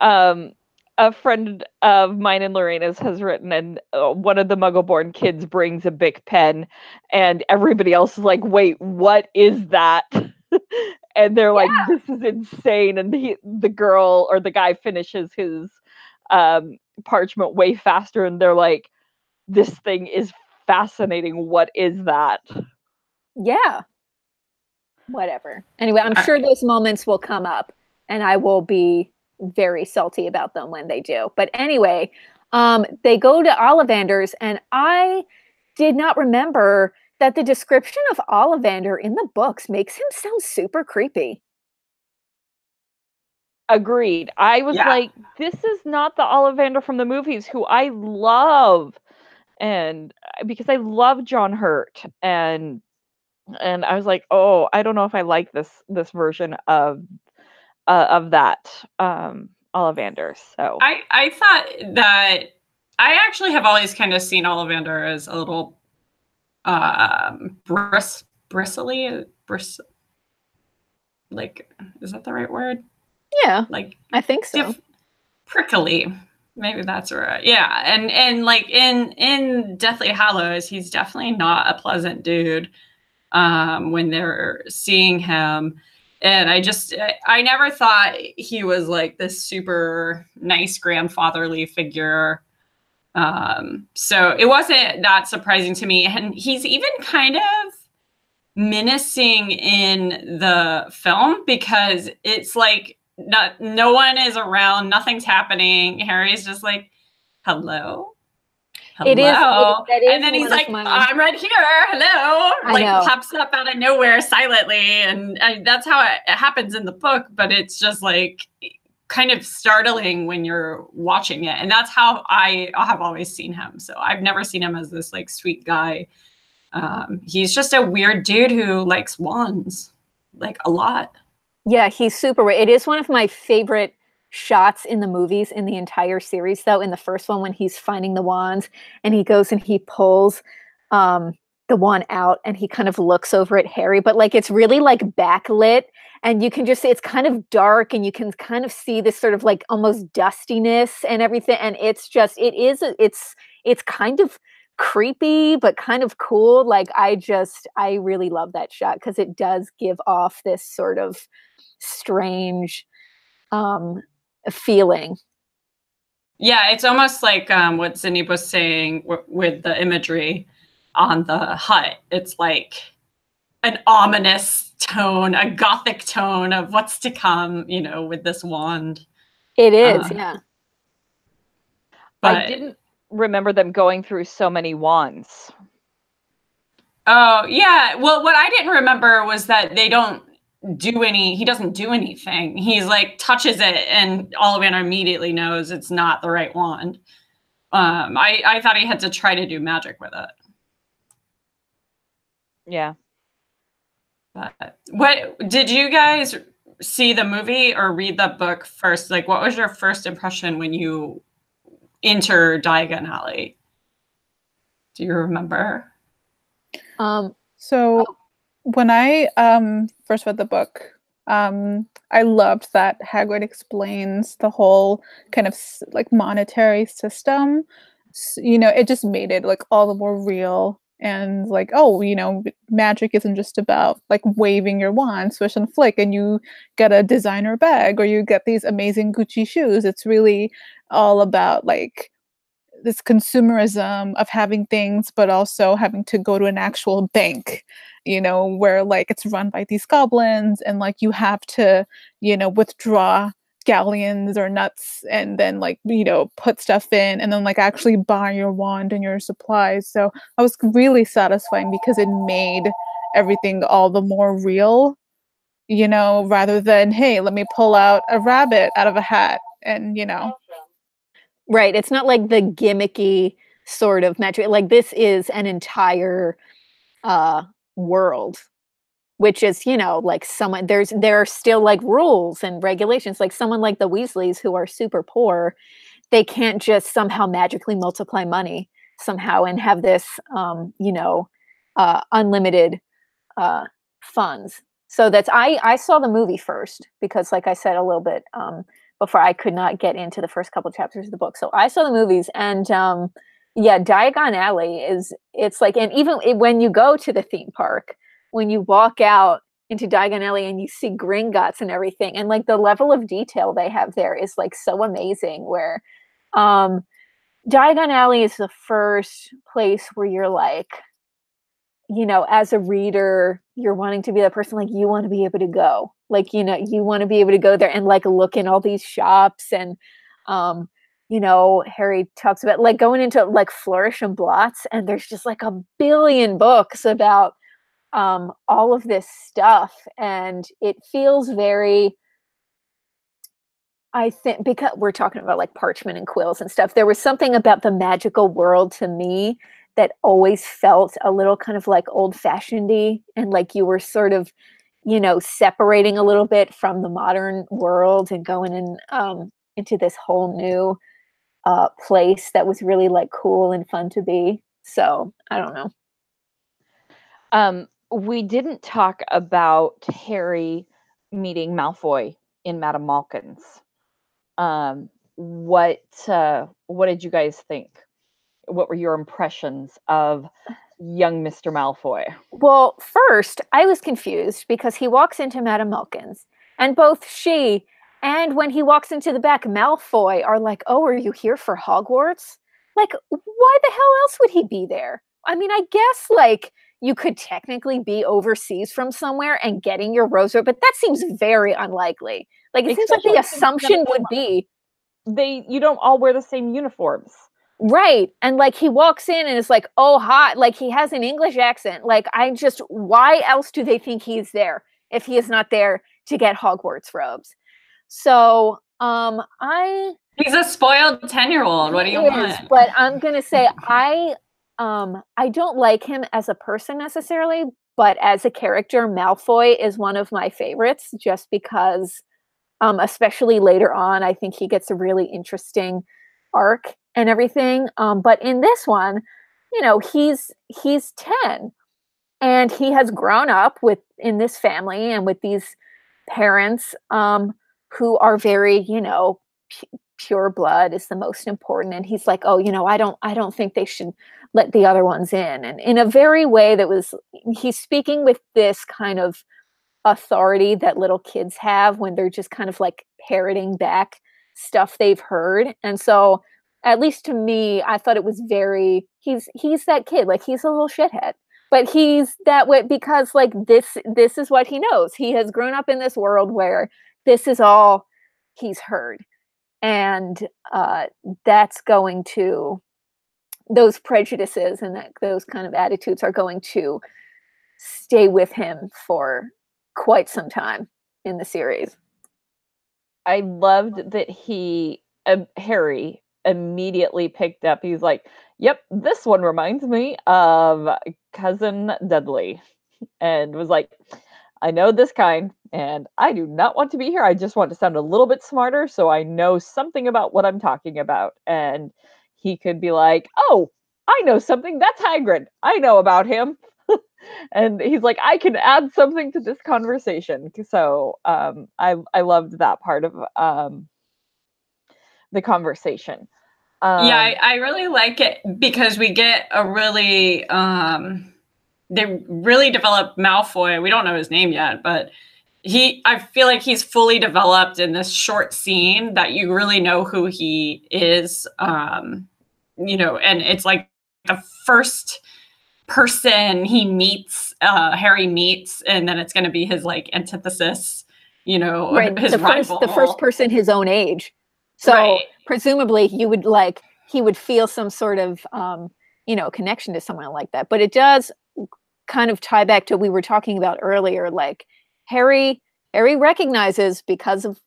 a friend of mine and Lorena's has written, and one of the Muggle-born kids brings a big pen, and everybody else is like, wait, what is that? And they're like, this is insane. And the girl or the guy finishes his parchment way faster, and they're like, this thing is fascinating. What is that? Yeah. Whatever. Anyway, I'm sure those moments will come up, and I will be very salty about them when they do. But anyway, they go to Ollivander's, and I did not remember that the description of Ollivander in the books makes him sound super creepy. Agreed. I was like, this is not the Ollivander from the movies, who I love, and because I love John Hurt, and I was like, oh, I don't know if I like this version of that Ollivander. So I thought that I actually have always kind of seen Ollivander as a little bristly, like, is that the right word? Yeah, like I think so. Prickly, maybe that's right. Yeah, and like in Deathly Hallows, he's definitely not a pleasant dude when they're seeing him. And I never thought he was like this super nice grandfatherly figure. So it wasn't that surprising to me. And he's even kind of menacing in the film, because it's like no one is around, nothing's happening. Harry's just like, hello. Hello. It is and then he's like, I'm right here. Hello. Like, pops up out of nowhere silently. And that's how it happens in the book. But it's just like kind of startling when you're watching it. And that's how I have always seen him. So I've never seen him as this like sweet guy. He's just a weird dude who likes wands, like, a lot. Yeah, he's super weird. It is one of my favorite shots in the movies in the entire series, though. In the first one, when he's finding the wands and he goes and he pulls the wand out and he kind of looks over at Harry, but like it's really like backlit, and you can just see it's kind of dark, and you can kind of see this sort of like almost dustiness and everything, and it's kind of creepy but kind of cool. Like, I really love that shot because it does give off this sort of strange feeling. Yeah, it's almost like what Zinni was saying with the imagery on the hut. It's like an ominous tone, a gothic tone of what's to come, with this wand. It is, yeah. But I didn't remember them going through so many wands. Oh, yeah. Well, what I didn't remember was that he doesn't do anything. He's like touches it and Ollivander immediately knows it's not the right wand. I thought he had to try to do magic with it. Yeah. But what did you guys see the movie or read the book first? Like, what was your first impression when you enter Diagon Alley? Do you remember? So when I first read the book, I loved that Hagrid explains the whole kind of like monetary system it just made it like all the more real. And like, oh, magic isn't just about like waving your wand, swish and flick, and you get a designer bag or you get these amazing Gucci shoes. It's really all about like this consumerism of having things, but also having to go to an actual bank, where like it's run by these goblins and like you have to, withdraw galleons or nuts and then like, put stuff in and then like actually buy your wand and your supplies. So I was really satisfying because it made everything all the more real, rather than, hey, let me pull out a rabbit out of a hat and, Right. It's not like the gimmicky sort of magic. Like this is an entire world, which is, like someone there are still like rules and regulations. Like someone like the Weasleys who are super poor, they can't just somehow magically multiply money somehow and have this unlimited funds. So that's I saw the movie first because like I said a little bit before, I could not get into the first couple chapters of the book. So I saw the movies and yeah, Diagon Alley it's like, and even when you go to the theme park, when you walk out into Diagon Alley and you see Gringotts and everything, and like the level of detail they have there is like so amazing, where Diagon Alley is the first place where you're like, as a reader, you're wanting to be that person, like you want to be able to go, like, you want to be able to go there and like look in all these shops. And, Harry talks about like going into like Flourish and Blots, and there's just like a billion books about all of this stuff. And it feels very, I think, because we're talking about like parchment and quills and stuff, there was something about the magical world to me that always felt a little kind of like old-fashioned-y, and like you were sort of, separating a little bit from the modern world and going into this whole new place that was really like cool and fun to be. So I don't know. We didn't talk about Harry meeting Malfoy in Madame Malkin's. What did you guys think? What were your impressions of young Mr. Malfoy? Well, first, I was confused because he walks into Madame Malkin's, and both she and when he walks into the back, Malfoy are like, "Oh, are you here for Hogwarts?" Like, why the hell else would he be there? I mean, I guess like you could technically be overseas from somewhere and getting your rosary, but that seems very unlikely. Like, it seems like the assumption would be you don't all wear the same uniforms. Right. And like he walks in and is like, "Oh, hot." Like he has an English accent. Like why else do they think he's there if he is not there to get Hogwarts robes? So he's a spoiled 10-year-old. What do you want? But I'm gonna say I don't like him as a person necessarily, but as a character, Malfoy is one of my favorites just because especially later on, I think he gets a really interesting arc and everything. But in this one, he's 10 and he has grown up in this family and with these parents who are very, pure blood is the most important. And he's like, "Oh, I don't think they should let the other ones in." And in a very way he's speaking with this kind of authority that little kids have when they're just kind of like parroting back stuff they've heard. And so at least to me, I thought it was he's that kid, like he's a little shithead, but he's that way because like this is what he knows. He has grown up in this world where this is all he's heard. And that's going to, those prejudices and those kind of attitudes are going to stay with him for quite some time in the series. I loved that Harry immediately picked up. He's like, "Yep, this one reminds me of Cousin Dudley," and was like, "I know this kind, and I do not want to be here. I just want to sound a little bit smarter so I know something about what I'm talking about." And he could be like, "Oh, I know something. That's Hagrid. I know about him." And he's like, "I can add something to this conversation." So I loved that part of the conversation. Yeah, I really like it because we get a really they really develop Malfoy. We don't know his name yet, but I feel like he's fully developed in this short scene that you really know who he is. You know, and it's like the first person Harry meets, and then it's going to be his like antithesis, you know, right, his rival. The first person his own age. So right. presumably he would feel some sort of you know, connection to someone like that. But it does kind of tie back to what we were talking about earlier. Like Harry recognizes, because of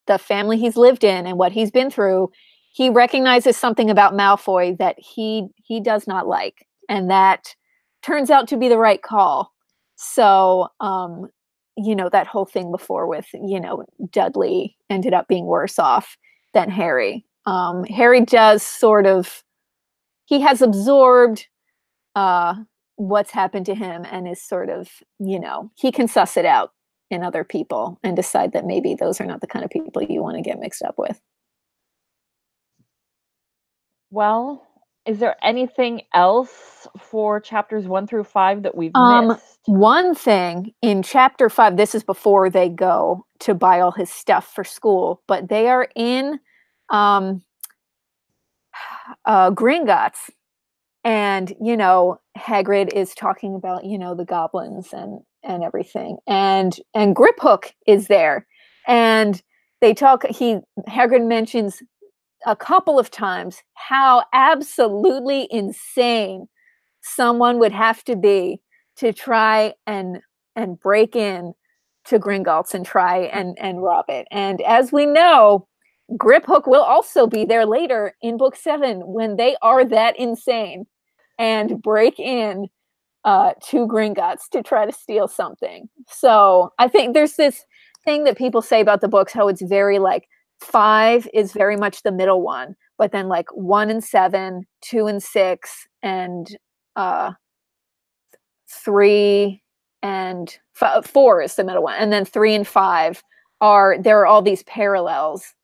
the family he's lived in and what he's been through, he recognizes something about Malfoy that he does not like, and that turns out to be the right call. So you know, that whole thing before with, you know, Dudley ended up being worse off than Harry. Harry does sort of, he has absorbed what's happened to him, and is sort of, you know, he can suss it out in other people and decide that maybe those are not the kind of people you want to get mixed up with. Well, is there anything else for chapters 1 through 5 that we've missed? One thing in chapter 5, this is before they go to buy all his stuff for school, but they are in Gringotts, and, you know, Hagrid is talking about, you know, the goblins and everything, and Griphook is there, and they talk. Hagrid mentions a couple of times how absolutely insane someone would have to be to try and break in to Gringotts and try and rob it. And as we know, Griphook will also be there later in book 7 when they are that insane and break in to Gringotts to try to steal something. So I think there's this thing that people say about the books, how it's very like 5 is very much the middle one, but then like 1 and 7, 2 and 6, and 3 and 4 is the middle one, and then 3 and 5 there are all these parallels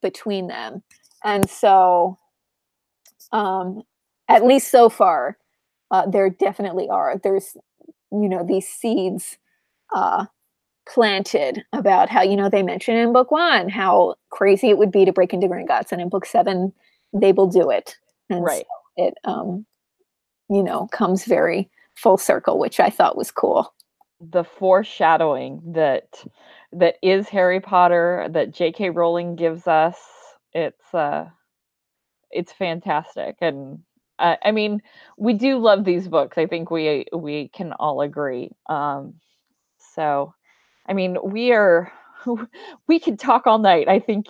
between them. And so at least so far, there definitely are. There's, you know, these seeds planted about how, you know, they mention in book 1 how crazy it would be to break into Gringotts, and in book 7 they will do it. And right. So it you know, comes very full circle, which I thought was cool. The foreshadowing that is Harry Potter that J.K. Rowling gives us, it's fantastic. And I mean, we do love these books. I think we can all agree. So, I mean, we could talk all night. I think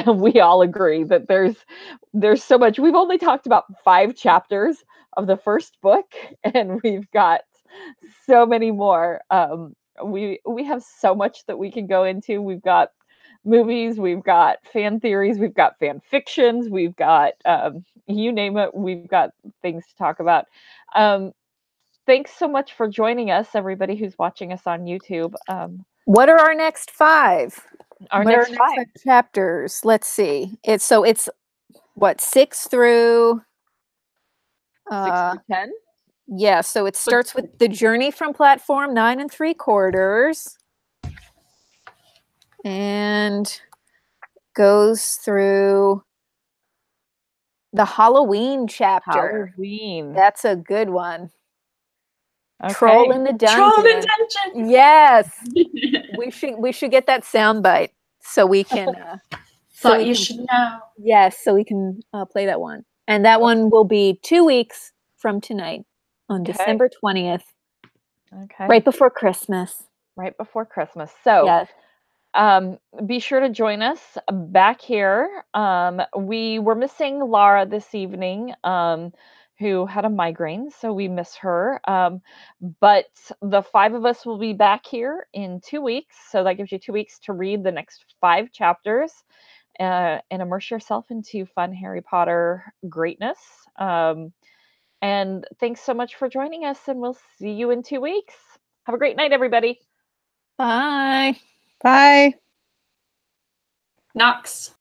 we all agree that there's so much. We've only talked about 5 chapters of the first book, and we've got so many more. We have so much that we can go into. We've got movies, we've got fan theories, we've got fan fictions, we've got you name it, we've got things to talk about. Thanks so much for joining us, everybody who's watching us on YouTube. What are our next 5? Our what next are our 5 chapters? Let's see. It's what, 6 through 10? Yeah, so it starts with the journey from platform 9 3/4 and goes through the Halloween chapter. Halloween. That's a good one. Okay. Troll in the Dungeon. Troll in the Dungeon. Yes. we should get that soundbite so we can Thought you should know. Yes, so we can play that one. And that one will be 2 weeks from tonight on December 20th. Okay. Right before Christmas. Right before Christmas. So yes. Be sure to join us back here. We were missing Laura this evening, who had a migraine, so we miss her. But the 5 of us will be back here in 2 weeks, so that gives you 2 weeks to read the next 5 chapters and immerse yourself into fun Harry Potter greatness. And thanks so much for joining us, and we'll see you in 2 weeks. Have a great night, everybody. Bye. Bye. Knox.